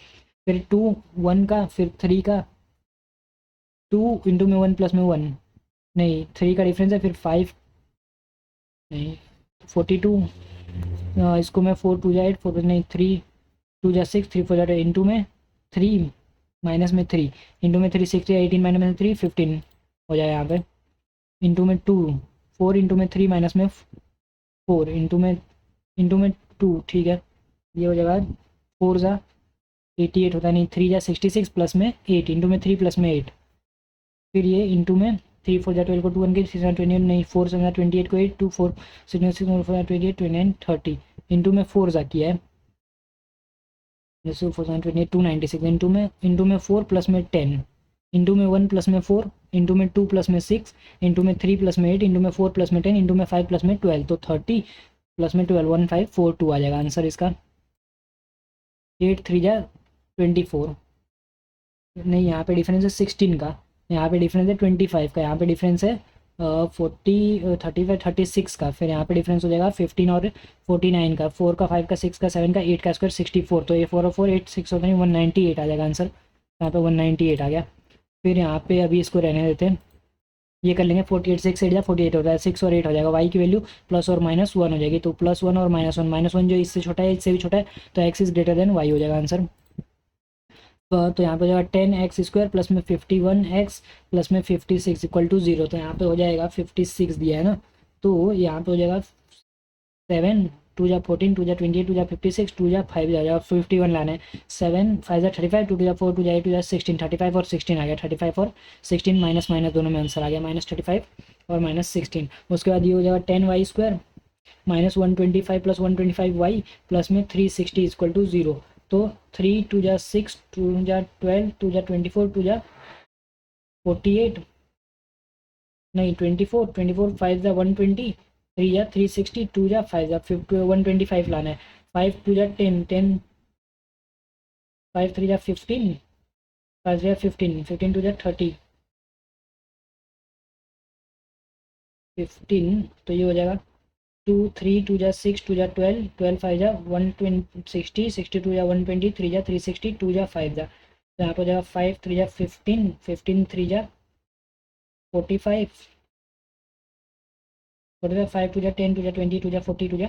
फिर 2 1 का, फिर 3 का, 2 इंटू में 1 प्लस में 1, नहीं 3 का डिफरेंस है, फिर 5 नहीं 42। इसको मैं 4 2 जा 8, 4 नहीं 3 2 जा 6, 3 4 जा इंटू में 3 माइनस में 3 इंटू में 3 6 18 माइनस में 3 15 हो जाएगा यहाँ पे। इंटू में 2 4 इंटू में 3 माइनस में 4 इंटू में 2। ठीक है, ये हो जाएगा 4 जा 88 होता है, नहीं 3 जा 66 प्लस में 8 इंटू में 3 प्लस में 8, फिर ये इंटू में 3 4 जा 12 को 2 1 के 6 21 नहीं 4 7 28 को 8 2 4 6 6 4 28 29 30 इंटू में 4 जा किया है जैसे 4 7 28 296 इंटू में 4 प्लस में 10 इंटू में 1 प्लस में 4 इंटू में 2 प्लस में 6 इंटू में 3 प्लस में 8 इंटू में 4 प्लस में 10 इंटू में 5 प्लस में 12, तो 30 प्लस में 12 1542 आ जाएगा आंसर इसका। 8 3 जा 24, नहीं यहाँ पे डिफरेंस है 16 का, यहाँ पे डिफरेंस है 25 का, यहाँ पे डिफरेंस है 40 35 36 का, फिर यहाँ पे डिफरेंस हो जाएगा 15 और 49 का, 4 का 5 का 6 का 7 का 8 का स्क्वायर 64, तो ये 4 और 4 8 6 होता है 198 आ जाएगा आंसर। यहाँ पे 198 आ गया। फिर यहाँ पे अभी इसको रहने देते हैं, ये कर लेंगे 48 6 8 या 48 होता है 6 और 8 हो जाएगा। वाई की वैल्यू +और -1 हो जाएगी, तो +1 और -1 जो इससे छोटा है इससे भी छोटा है, तो X is greater than Y हो जाएगा आंसर। तो यहाँ पे हो जाएगा 10x² प्लस में 51x प्लस में 56 इक्वल टू 0, तो यहाँ पे हो जाएगा 56 दिया है ना, तो यहाँ पे हो जाएगा 7 2 जा 14 2 जा 28 2 जा 56 2 जा 5 जा 51 लाना है। 7 5 जा 35 2 जा 4 2 जा 8 2 जा 16 35 और 16 आ गया। 35 और 16 माइनस माइनस दोनों में आंसर आ गया, -35 और -16। उसके बाद ये हो जाएगा 10y² -125 प्लस 125y प्लस में 360 इक्वल टू 0, तो 3 2 जा 6 2 जा 12 2 जा 24 2 जा 48 नहीं 24 24 5 जा 120 3 जा 360 2 जा 5 जा 125 लाना है। 5 2 जा 10 10 5 3 जा 15 5 जा 15 15 2 जा 30 15, तो ये हो जाएगा 2 3 2 जा 6 2 जा 12 12 5 जा 120 60 60 2 जा 120 3 जा 360 2 जा 5 जा, तो यहाँ पर हो जाएगा 5 3 जा 15 15 3 जा 45 45 5 2 जा 10 2 जा 20 2 जा 40 2 जा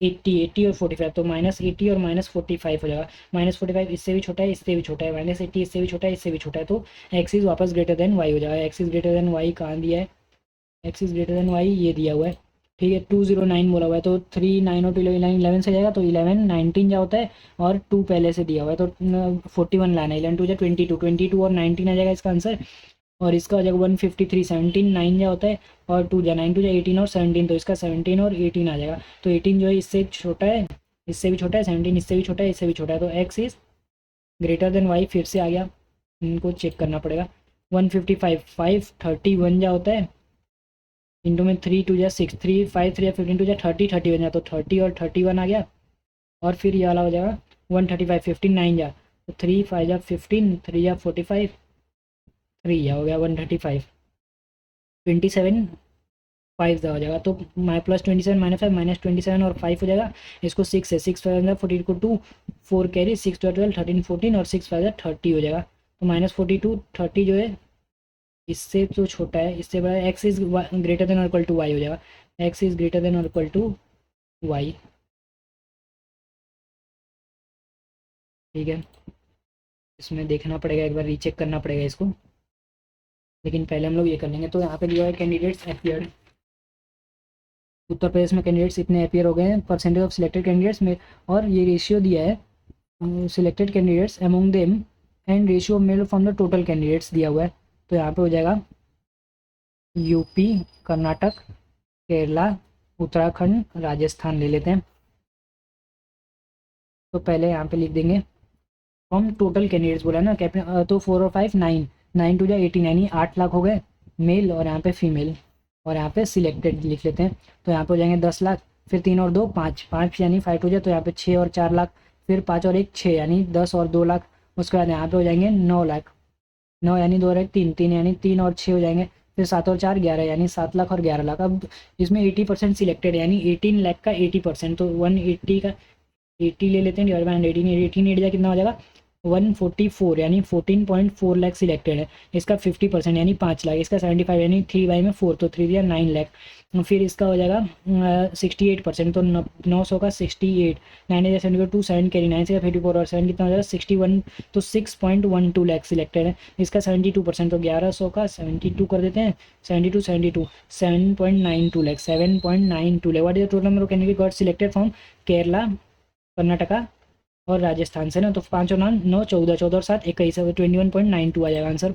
80 और 45, तो -80 और -45 हो जाएगा। -45 इससे भी छोटा है, इससे भी छोटा है, -80 इससे भी छोटा है, इससे भी छोटा है, तो एक्स इज वापस ग्रेटर देन वाई हो जाएगा। X is greater than Y कहाँ दिया है, X is greater than Y ये दिया हुआ है, ठीक है। 209 बोला हुआ है, तो 3 9 और 2 11 11 से जाएगा, तो 11 19 जा होता है, और 2 पहले से दिया हुआ है, तो 41 लाना है। 11 2 जा 22, 22 और 19 आ जाएगा इसका आंसर। और इसका हो जाएगा 153, 17 9 जा होता है, और 2 जा 9 2 जा 18 और 17, तो इसका 17 और 18 आ जाएगा। तो 18 जो है इससे छोटा है, इससे भी छोटा है, 17 इससे भी छोटा है, इससे भी छोटा है, तो X is greater than Y फिर से आ गया, इनको चेक करना पड़ेगा। 155 531 जा होता है, इंटू में 3 2 जा 6, 3 5 3 15 2 जा 30, 30 बन जा, तो 30 और 31 आ गया। और फिर ये वाला हो जाएगा 135 15 9 जा, तो 3 5 जा 15, 3 जा 45, 3 जा हो गया 135, 27 5 जा हो जाएगा, तो +27 -5 -27 और 5 हो जाएगा। इसको 6 है, 6 5 14 को 2 4 कैरी, 6 12 13 14 और 6 5 30 हो जाएगा, तो -42 30 जो है इससे तो छोटा है, इससे बड़ा है, एक्स इज ग्रेटर देन और इक्वल टू वाई हो जाएगा। एक्स इज ग्रेटर देन और इक्वल टू वाई, ठीक है। इसमें देखना पड़ेगा, एक बार रीचेक करना पड़ेगा इसको, लेकिन पहले हम लोग ये कर लेंगे। तो यहाँ पे दिया है कैंडिडेट्स अपियर्ड, उत्तर प्रदेश में कैंडिडेट्स इतने अपियर हो गए हैं, परसेंटेज ऑफ सिलेक्टेड कैंडिडेट्स में, और ये रेशियो दिया है selected candidates among them and ratio male from the total candidates दिया हुआ है। तो यहाँ पे हो जाएगा यूपी, कर्नाटक, केरला, उत्तराखंड, राजस्थान ले लेते हैं। तो पहले यहाँ पे लिख देंगे फ्रॉम टोटल कैंडिडेट्स बोला ना कैप्टन, तो 4 और 5 9, 9 टू जा 18, यानी 8 लाख हो गए मेल, और यहाँ पे फीमेल, और यहाँ पे सिलेक्टेड लिख लेते हैं। तो यहाँ पे हो जाएंगे 10 लाख, फिर 3 और 2 5, 5 यानी 5 हो जाए, तो यहाँ पे 6 और 4 लाख, फिर 5 और 1 6 यानी 10 और 2 लाख। उसके बाद यहाँ पे हो जाएंगे 9 लाख, 9 यानी 2 और 1 3, 3 यानी 3 और 6 हो जाएंगे, फिर 7 और 4 11 यानी 7 लाख और 11 लाख। अब इसमें 80% सिलेक्टेड, यानी 18 लाख का 80%, तो 180 का 80 ले लेते हैं, डिवाइड बाई 18, 18 एट जा कितना हो जाएगा 144, यानी 14.4 लाख सिलेक्टेड है। इसका 50% यानी 5 लाख, इसका 75 यानी 3 बाई में 4, तो 3 या 9 लाख। फिर इसका हो जाएगा 68%, तो 900 का 68, 9 या 72 टू 7 कैरी, 9 से 54 और 7 कितना हो जाएगा 61, तो 6.12 लाख सिलेक्टेड है। इसका 72%, तो 1100 का 72 कर देते हैं, 72 72 7.92 lakh, 7.92 lakh. What is the total number of candidate got selected from Kerala, Karnataka और राजस्थान से ना, तो 5 और 9 9 14, 14 और 7 21, 21.92 आ जाएगा answer.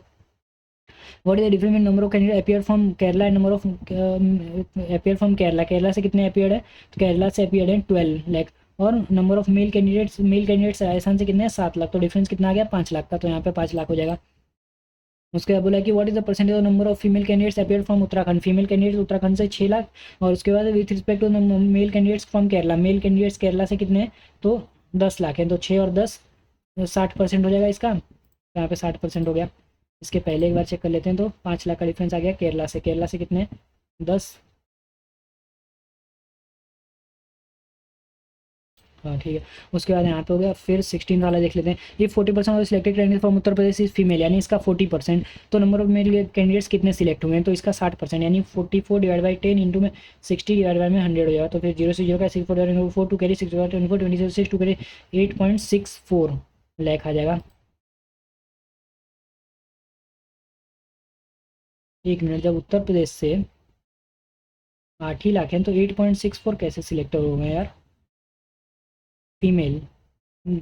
What is the difference number of candidate appear from Kerala and number of appear from Kerala, Kerala से कितने अपियर है, तो केरला से अपियर है 12 लाख, और number of male candidates Rajasthan से कितने हैं 7 लाख, तो डिफरेंस कितना आ गया 5 लाख का, तो यहाँ पे 5 लाख हो जाएगा। उसके बाद बोला कि what is the percentage of number of female candidates appear from Uttarakhand, female candidates Uttarakhand से 6 लाख, और उसके बाद with respect to male candidates from Kerala, male candidates Kerala से कितने हैं, तो 10 लाख है, तो 6 और 10 60% हो जाएगा इसका, तो यहाँ पे 60% हो गया। इसके पहले एक बार चेक कर लेते हैं, तो 5 लाख का डिफरेंस आ गया केरला से, केरला से कितने 10, हाँ ठीक है। उसके बाद यहाँ पे हो गया, फिर 16 वाला देख लेते हैं। ये 40% of selected candidate from Uttar Pradesh is female, यानी इसका 40%, तो नंबर ऑफ मेल कैंडिडेट्स कितने सिलेक्ट हुए हैं, तो इसका 60%, यानी 44 डिवाइड बाई 10 इंटू में 60 डिवाइड बाई में 100 हो जाएगा, तो फिर 0 से 0 का 6 4 4 two carry 6 24 26 6 two carry 8.64 lakh आ जाएगा। एक मिनट, जब उत्तर प्रदेश से 8 ही लाख हैं, तो 8.64 कैसे सिलेक्ट हो गए यार, female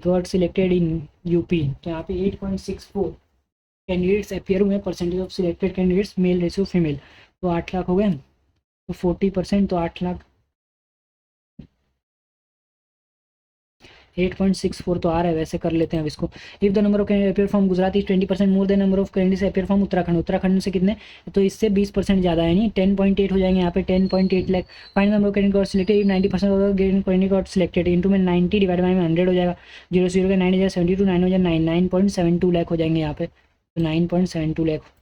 got selected in UP, तो यहाँ पे 8.64 कैंडिडेट्स अपियर हुए, percentage of selected candidates mail ratio female, तो 8 लाख हो गए, तो 40%, तो 8 लाख 8.64 तो आ रहा है, वैसे कर लेते हैं अब इसको। If the number of candidate appear from Gujarat is 20% more than number of candidates appear from Uttarakhand, Uttarakhand से कितने, तो इससे 20% ज़्यादा है, यानी 10.8 हो जाएंगे यहाँ पे, 10.8 lakh. Final number of candidate got selected 90% of candidate got selected, into में 90 डिवाइड बाई में 100 हो जाएगा, 0 0 का 9 हो जाएगा 72, 9 हो जाएगा 9, 9.72 लाख हो जाएंगे यहाँ पे, तो 9.72 lakh.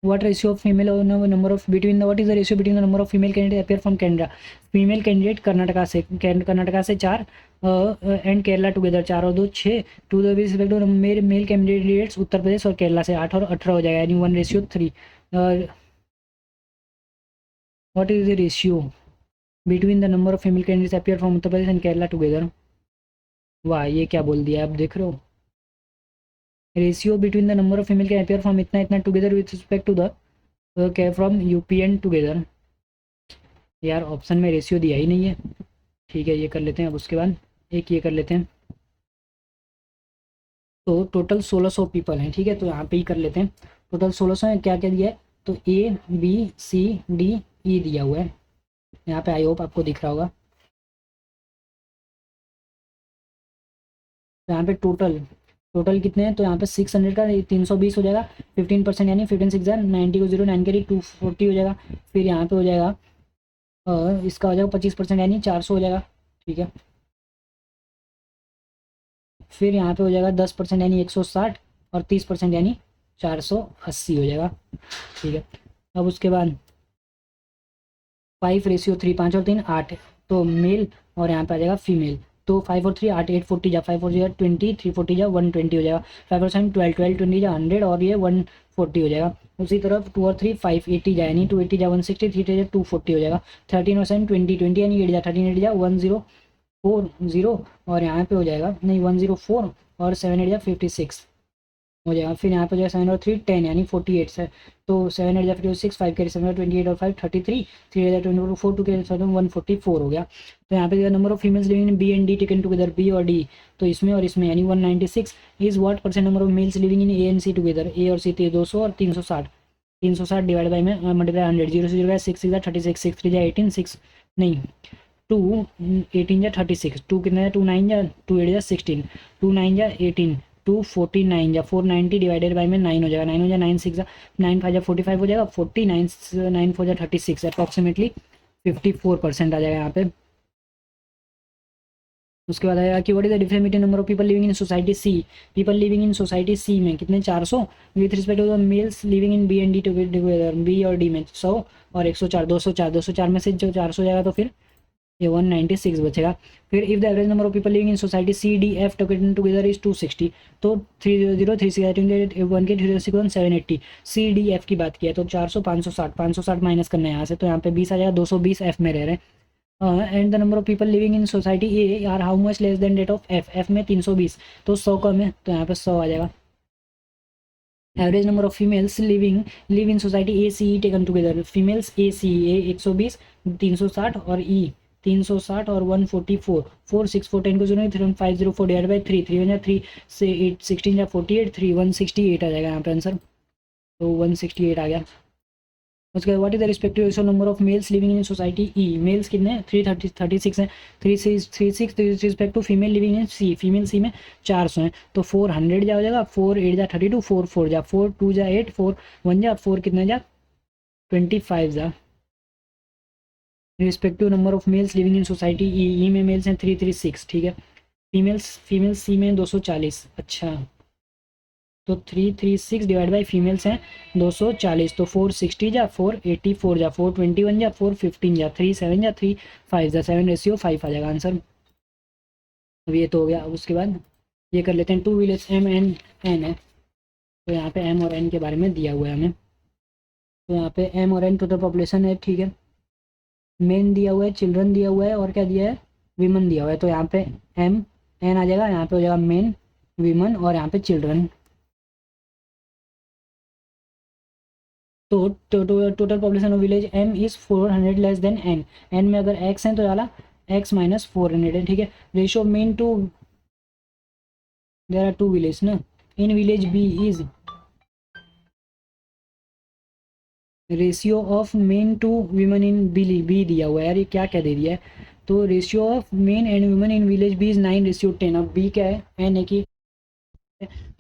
what ratio of female or number of between the what is the ratio between the number of female candidate appear from Canada, female candidate Karnataka से 4 एंड केरला टुगेदर 4 और 2 6 to the respect of male candidates Uttar Pradesh और केरला से 8 और 18 हो जाएगा, यानी 1:3। और what is the ratio between the number of female candidates appear from Uttar Pradesh and Kerala together. वाह, ये क्या बोल दिया आप देख रहे हो। Ratio between the number of female can appear from इतना इतना together with respect to the के फ्रॉम यूपी एंड टुगेदर। यार ऑप्शन में रेशियो दिया ही नहीं है। ठीक है, ये कर लेते हैं। अब उसके बाद एक ये कर लेते हैं। तो टोटल 1600 पीपल हैं, ठीक है, तो यहाँ पे ही कर लेते हैं। टोटल 1600 है। क्या क्या दिया है, तो A B C D E दिया हुआ है यहाँ पे। आई होप आपको दिख रहा होगा। तो यहाँ पे टोटल टोटल कितने हैं, तो यहाँ पे 600 का 320 हो जाएगा। 15% यानी 15 6 90 को 0 9 के 240 हो जाएगा। फिर यहाँ पे हो जाएगा इसका हो जाएगा 25% यानी 400 हो जाएगा। ठीक है, फिर यहाँ पे हो जाएगा 10% यानी 160 और 30% यानी 480 हो जाएगा। ठीक है, अब उसके बाद 5:3, 5 और 3 8, तो मेल और यहाँ पे आ जाएगा फीमेल। तो 5 और 3 8, 840 जा 5 और 0 20, 340 जा 120 हो जाएगा। 5% 12, 12 20 जा 100 और ये 140 हो जाएगा। उसी तरफ 2 और 3 580 जा यानी 280 जा 160, 3 जा 240 हो जाएगा। 13 और 7 20, 20 यानी 8 जा 13 8 जा 104 और यहाँ पे हो जाएगा नहीं 104 और 7 8 जा 56 हो जाएगा। फिर यहाँ पे जो है 7 और 3 10 यानी 48 है। तो 7 8 जा 56, 5 कैरी 7 28 और 5 33, 3 8 जा 24, 4 2 कैरी 7 144 हो गया। तो यहाँ पे number of females living in B and D taken together, B और डी, तो इसमें और इसमें यानी 196 is what percent number of males living in A and C together. A और सी 200 और 360, 360 डिवाइड बाई में मल्टीप्लाई 100, 0 से 0 6 6 36, 6 3 जा 18, 6 नहीं 2 18 जा 36, 2 कितना है 2 9 जा 2 8 जा 16, 2 9 जा 18, 249 जा 490 डिवाइडेड बाई में 9 हो जाएगा। 9 हो जाए 9 6 जा 9 5 जा 45 हो जाएगा। 49 9 4 जा 36, अप्रॉक्सीमेटली 54% आ जाएगा यहाँ पे। उसके बाद आएगा कि what is the difference between number of people living in society C. People living in society C में कितने 400 with respect to the males living in B and D together, B और डी में 100 और 104, 204, 204 में से जो 400 जाएगा तो फिर ये 196 बचेगा। फिर if the average number of people living in society C D F together is 260, तो 300 3 1 के 780 सी डी एफ की बात किया तो 400 560 560 माइनस करना है यहाँ से, तो यहाँ पे 20 आ जाएगा। 220 एफ में रह रहे हैं। And the number of people living in society A R how much less than that of F. F में 320 तो 100 कम है, तो यहाँ पे 100 आ जाएगा। Average number of females live in society A C E taken together, females A C A 120, 360 और ई 360 और 144, 4 6 4 10 को 0 3 5 0 4 डिवाइड बाई 3 3 3 से 8 16 या 48 3 168 आ जाएगा यहाँ पे आंसर। तो 168 आ गया। उसके बाद what is the respective ratio number of males living in society E. Males कितने हैं 36 हैं। 36 respect to female living in C, female C में 400 हैं। तो 400 जा हो जाएगा। 4 8 जा 32, 4 4 जा 4 2 जा 8, 4 1 जा 4 कितने जा 25 जा। Respective number of males living in society E, E में मेल्स हैं 336, ठीक है। फीमेल्स सी में 240, अच्छा तो 336 डिवाइड बाई फीमेल्स हैं 240, तो 460 जा 484 जा 421 जा 415 जा 37 जा 35 जा 7:5 आ जाएगा आंसर। अब ये तो हो गया। अब उसके बाद ये कर लेते हैं। 2 विलेज एम एन एन है, तो यहाँ पे एम और एन के बारे में दिया हुआ है हमें। तो यहाँ पे एम और एन टोटल पॉपुलेशन है, ठीक है। मेन दिया हुआ है, चिल्ड्रन दिया हुआ है और क्या दिया है, विमन दिया हुआ है। तो यहाँ पे एम एन आ जाएगा, यहाँ पे हो जाएगा मेन विमन और यहाँ पे चिल्ड्रन। तो total population of village M is 400 less than N. N में अगर एक्स है तो वाला एक्स माइनस 400 है, ठीक है। Ratio men to, there are 2 village ना, in village B is ratio of men to women in B दिया हुआ है यार, ये क्या क्या दे दिया है। तो ratio of men and women in village B is 9:10। अब बी क्या है, एन है कि,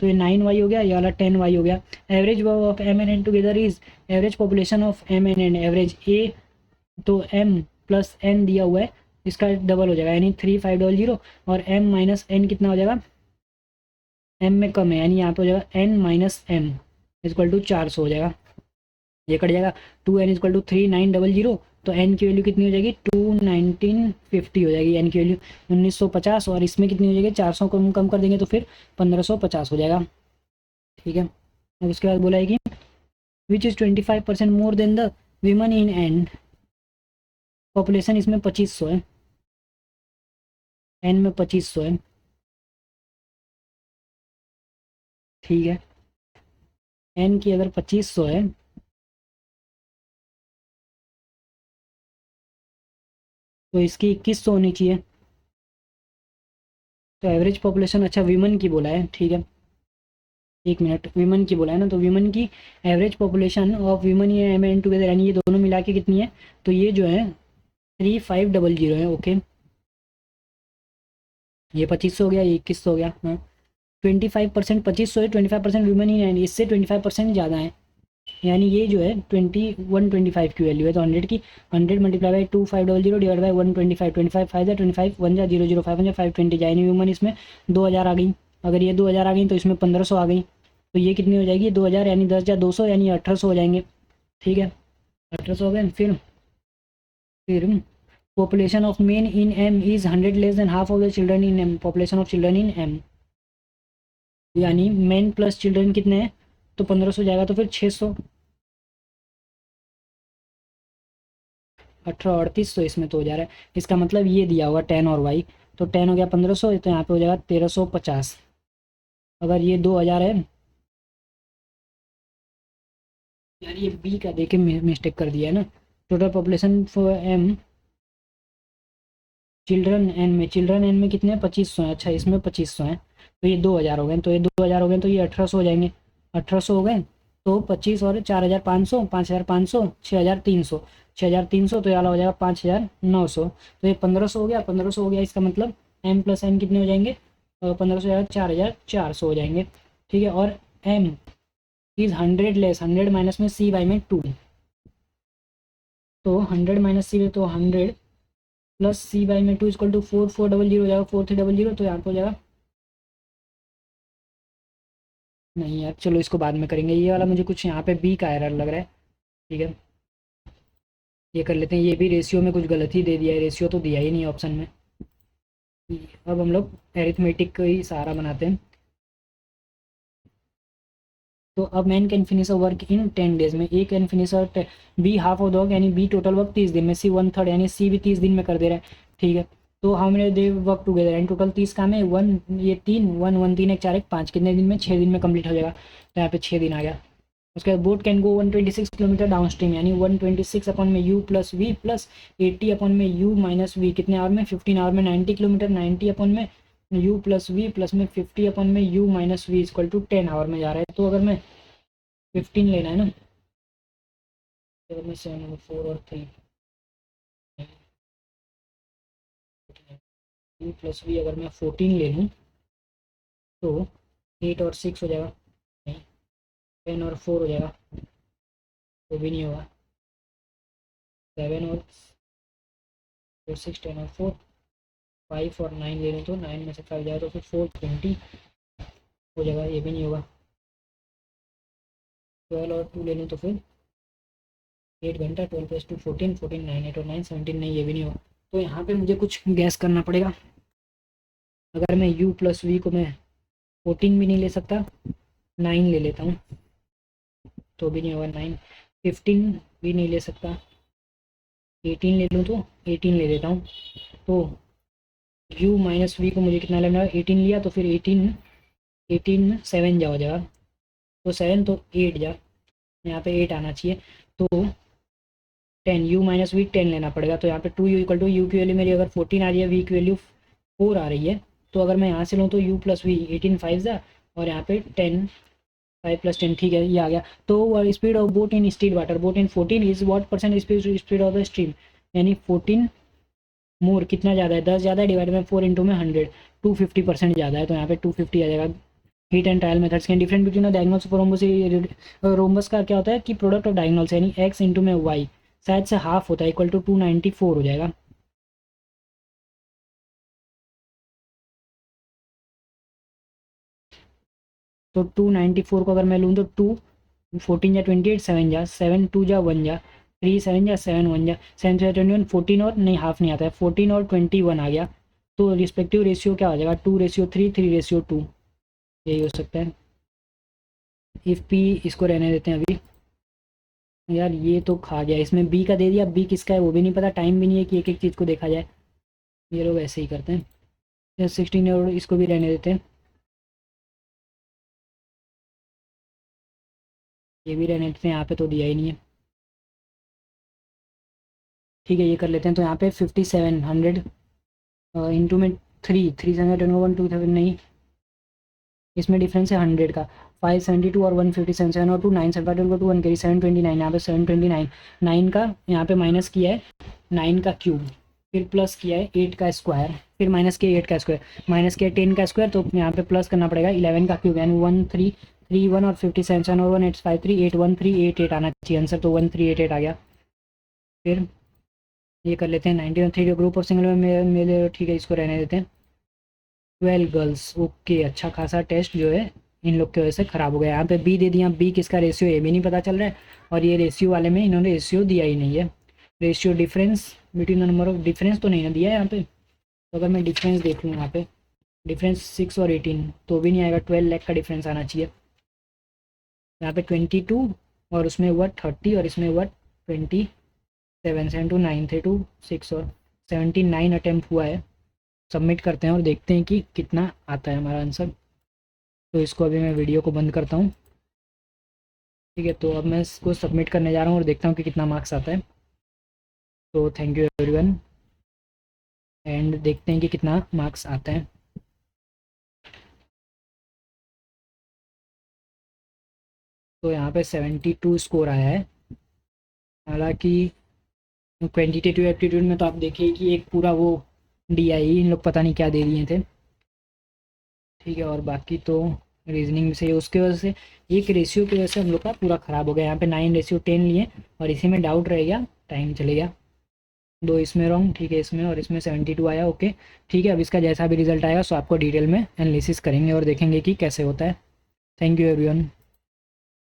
तो ये 9y हो गया, ये वाला 10y हो गया। Average of M N N together is average population of M N N average A, तो m प्लस n दिया हुआ है, इसका डबल हो जाएगा यानी 3500 और m माइनस एन कितना हो जाएगा, m में कम है यानी यहाँ पे हो जाएगा n minus M equal to 400 हो जाएगा। ये कट जाएगा। 2n इक्वल टू 3900, तो n की वैल्यू कितनी हो जाएगी 1950 हो जाएगी। n की वैल्यू 1950 और इसमें कितनी हो जाएगी 400 को कम कर देंगे तो फिर 1550 हो जाएगा, ठीक है। अब उसके बाद बोला है कि which is 25% more than the women in and, population इसमें 2500 है, एन में 2500 है, ठीक है। एन की अगर 2500 है तो इसकी 2100 होनी चाहिए। तो एवरेज पॉपुलेशन, अच्छा विमन की बोला है, ठीक है। एक मिनट, विमन की बोला है ना, तो विमन की एवरेज पॉपुलेशन ऑफ विमन ये एम एन टुगेदर यानी ये दोनों मिला के कितनी है, तो ये जो है 3500 है, ओके। ये 2500 हो गया, ये 2100 हो गया, हाँ। 25%, 2500 है, 25% वुमेन ही है, इससे 25% ज़्यादा है, यानी ये जो है 125 की वैल्यू है। तो 100 की 100 multiply by 2500 divide by 125, 25 five जा 25, 1 जा 0, 5 जा 520 जाए, यानी वुमन इसमें 2000 आ गई। अगर ये 2000 आ गई तो इसमें 1500 आ गई, तो ये कितनी हो जाएगी 2000 यानी 10 जा 200 यानी 1800 हो जाएंगे, ठीक है। 1800 हो गए। फिर population of men in M is 100 less than half of the children in M, population of children in M, यानी मेन प्लस चिल्ड्रन कितने हैं, तो 1500 जाएगा, तो फिर 600, 1838, तो इसमें तो हो जा रहा है, इसका मतलब ये दिया होगा 10 और वाई, तो 10 हो गया 1500, तो यहाँ पे हो जाएगा 1350। अगर ये 2000 है, यार ये बी का देखे मिस्टेक कर दिया है ना। Total population for M, children N में कितने हैं, 2500 हैं, अच्छा इसमें 2500 हैं, तो ये 2000 हो गए, तो ये 2000 हो गए, तो ये 1800 हो जाएंगे, 1800 हो गए, तो 25 और 4500, 5500, 6300, 6300, तो ये वाला हो जाएगा 5900, तो ये 1500 हो गया, 1500 हो गया, इसका मतलब एम प्लस एन कितने हो जाएंगे, 1500 हो जाएगा 4400 हो जाएंगे, ठीक है। और एम इज 100 लेस, 100 माइनस में सी बाई में 2, तो 100 माइनस सी में तो 100 प्लस सी बाई में 2 इक्वल टू 4400 हो जाएगा, 4300, तो यहाँ पे हो जाएगा, नहीं यार चलो इसको बाद में करेंगे, ये वाला मुझे कुछ यहाँ पे बी का एरर लग रहा है, ठीक है। ये कर लेते हैं, ये भी रेशियो में कुछ गलत ही दे दिया है, रेशियो तो दिया ही नहीं ऑप्शन में। अब हम लोग एरिथमेटिक का ही सहारा बनाते हैं। तो अब man can finish a work in 10 days में, A can finish B half of the work, यानी बी टोटल वर्क 30 दिन में, सी 1/3 यानी सी भी 30 दिन में कर दे रहा है, ठीक है। तो हमने they work together and total 30 काम है, वन ये 3 1 1 3 1 4 1 5 कितने दिन में, 6 दिन में कंप्लीट हो जाएगा, तो यहाँ पे 6 दिन आ गया। उसके बाद boat can go 126 kilometre downstream, यानी 126 अपॉन में U plus V plus 80 upon में यू माइनस वी, कितने आवर में, 15 आवर में 90 किलोमीटर, 90 अपॉन में यू प्लस वी प्लस में 50 अपॉन में U minus V equal to 10 hour में जा रहा है। तो अगर मैं 15 लेना है ना, तो अगर मैं 7 और 4 और 3 यू प्लस वी अगर मैं 14 ले लूँ तो 8 और 6 हो जाएगा, नहीं 10 और 4 हो जाएगा, वो भी नहीं होगा, 7 और 6 10 और 4 5 और 9 ले लूँ तो 9 में से 5 जाए तो फिर 420 हो जाएगा, ये भी नहीं होगा। 12 और 2 ले लूँ तो फिर 8 घंटा, 12 प्लस 2 14, 14 9 8 और 9 17, नहीं ये भी नहीं होगा। तो यहाँ पे मुझे कुछ गैस करना पड़ेगा। अगर मैं u प्लस वी को मैं 14 भी नहीं ले सकता, 9 ले लेता हूँ तो भी नहीं होगा, 9 15 भी नहीं ले सकता, 18 ले लूँ तो 18 ले लेता हूँ, तो u माइनस वी को मुझे कितना लेना है, 18 लिया तो फिर 18 18 7 जा हो जाएगा, तो 7 तो 8 जा, यहाँ पे 8 आना चाहिए, तो 10 u माइनस वी 10 लेना पड़ेगा, तो यहाँ पे 2u इक्वल टू यू की वैल्यू मेरी अगर 14 आ रही है, वी की वैल्यू 4 आ रही है, तो अगर मैं यहाँ से लूँ तो u प्लस वी 18 5 जा, और यहाँ पे 10 5 प्लस 10, ठीक है ये आ गया। तो speed of boat in still water, boat in 14 is what percent speed of the stream, यानी 14 मोर कितना ज़्यादा है, 10 ज़्यादा है, डिवाइड में 4 इंटू में 100, 250% ज़्यादा है, तो यहाँ पे 250 आ जाएगा। Heat and trial methods can different between diagonals of rhombus, rhombus का क्या होता है कि प्रोडक्ट ऑफ डायगोनल्स यानी एक्स इंटू में वाई शायद से हाफ होता है, इक्वल टू 294 हो जाएगा। तो 294 को अगर मैं लूँ तो 2 14 जा 28, 7 जा 7 2 जा 1 जा 3 7 जा 7 1 जा 7 3 21 14, और नहीं हाफ नहीं आता है, 14 और 21 आ गया, तो रिस्पेक्टिव रेशियो क्या हो जाएगा, 2:3 3:2, यही हो सकता है। इफ़ पी इसको रहने देते हैं अभी, यार ये तो खा गया, इसमें बी का दे दिया, बी किसका है वो भी नहीं पता, टाइम भी नहीं है कि एक एक चीज़ को देखा जाए। ये लोग ऐसे ही करते हैं। 16 और इसको भी रहने देते हैं, ये भी रहने देते हैं, यहाँ पे तो दिया ही नहीं है। ठीक है, ये कर लेते हैं। तो यहाँ पे 5700 इंटू में थ्री, 3 7 नहीं, इसमें डिफरेंस है 100 का। 572 और 157, 7 और 2 9, 7 टू 1 करी 729, यहाँ पे 729, 9 का यहाँ पे माइनस किया है 9 का क्यूब, फिर प्लस किया है 8 का स्क्वायर, फिर माइनस किया 8 का स्क्वायर, माइनस किया 10 का स्क्वायर, तो यहाँ पे प्लस करना पड़ेगा 11 का क्यूब, यानी 1331 और 57, 7 और 1 853, 81388 आना चाहिए आंसर, तो 1388 आ गया। फिर ये कर लेते हैं 93 ग्रुप ऑफ सिंगल में मेले, ठीक है इसको रहने देते हैं। 12 गर्ल्स, ओके, अच्छा खासा टेस्ट जो है इन लोग की वजह से ख़राब हो गया। यहाँ पे बी दे दिया, बी किसका रेशियो ये भी नहीं पता चल रहा है, और ये रेशियो वाले में इन्होंने रेशियो दिया ही नहीं है। Ratio difference between number of, difference तो नहीं ना दिया है यहाँ पे। तो अगर मैं डिफरेंस देख लूँ यहाँ पे, डिफरेंस 6 और 18 तो भी नहीं आएगा, 12 लाख का डिफरेंस आना चाहिए। यहाँ पे 22 और उसमें हुआ 30 और इसमें हुआ 27, 7 टू 9 थे, 2 6 और 79 अटैम्प्ट हुआ है। सबमिट करते हैं और देखते हैं कि कितना आता है हमारा आंसर। तो इसको अभी मैं वीडियो को बंद करता हूँ। ठीक है, तो अब मैं इसको सबमिट करने जा रहा हूँ और देखता हूँ कि कितना मार्क्स आता है। तो थैंक यू एवरीवन, एंड देखते हैं कि कितना मार्क्स आता है। तो यहाँ पे 72 स्कोर आया है। हालांकि क्वान्टिटेटिव एप्टीट्यूड में तो आप देखिए कि एक पूरा वो DI इन लोग पता नहीं क्या दे दिए थे। ठीक है, और बाकी तो रीजनिंग से उसके वजह से, एक रेशियो की वजह से हम लोग का पूरा ख़राब हो गया। यहाँ पे 9:10 लिए और इसी में डाउट रह गया, टाइम चले गया। 2 इसमें रॉन्ग, ठीक है इसमें, और इसमें 72 आया, ओके। ठीक है, अब इसका जैसा भी रिजल्ट आएगा सो आपको डिटेल में एनालिसिस करेंगे और देखेंगे कि कैसे होता है। Thank you everyone.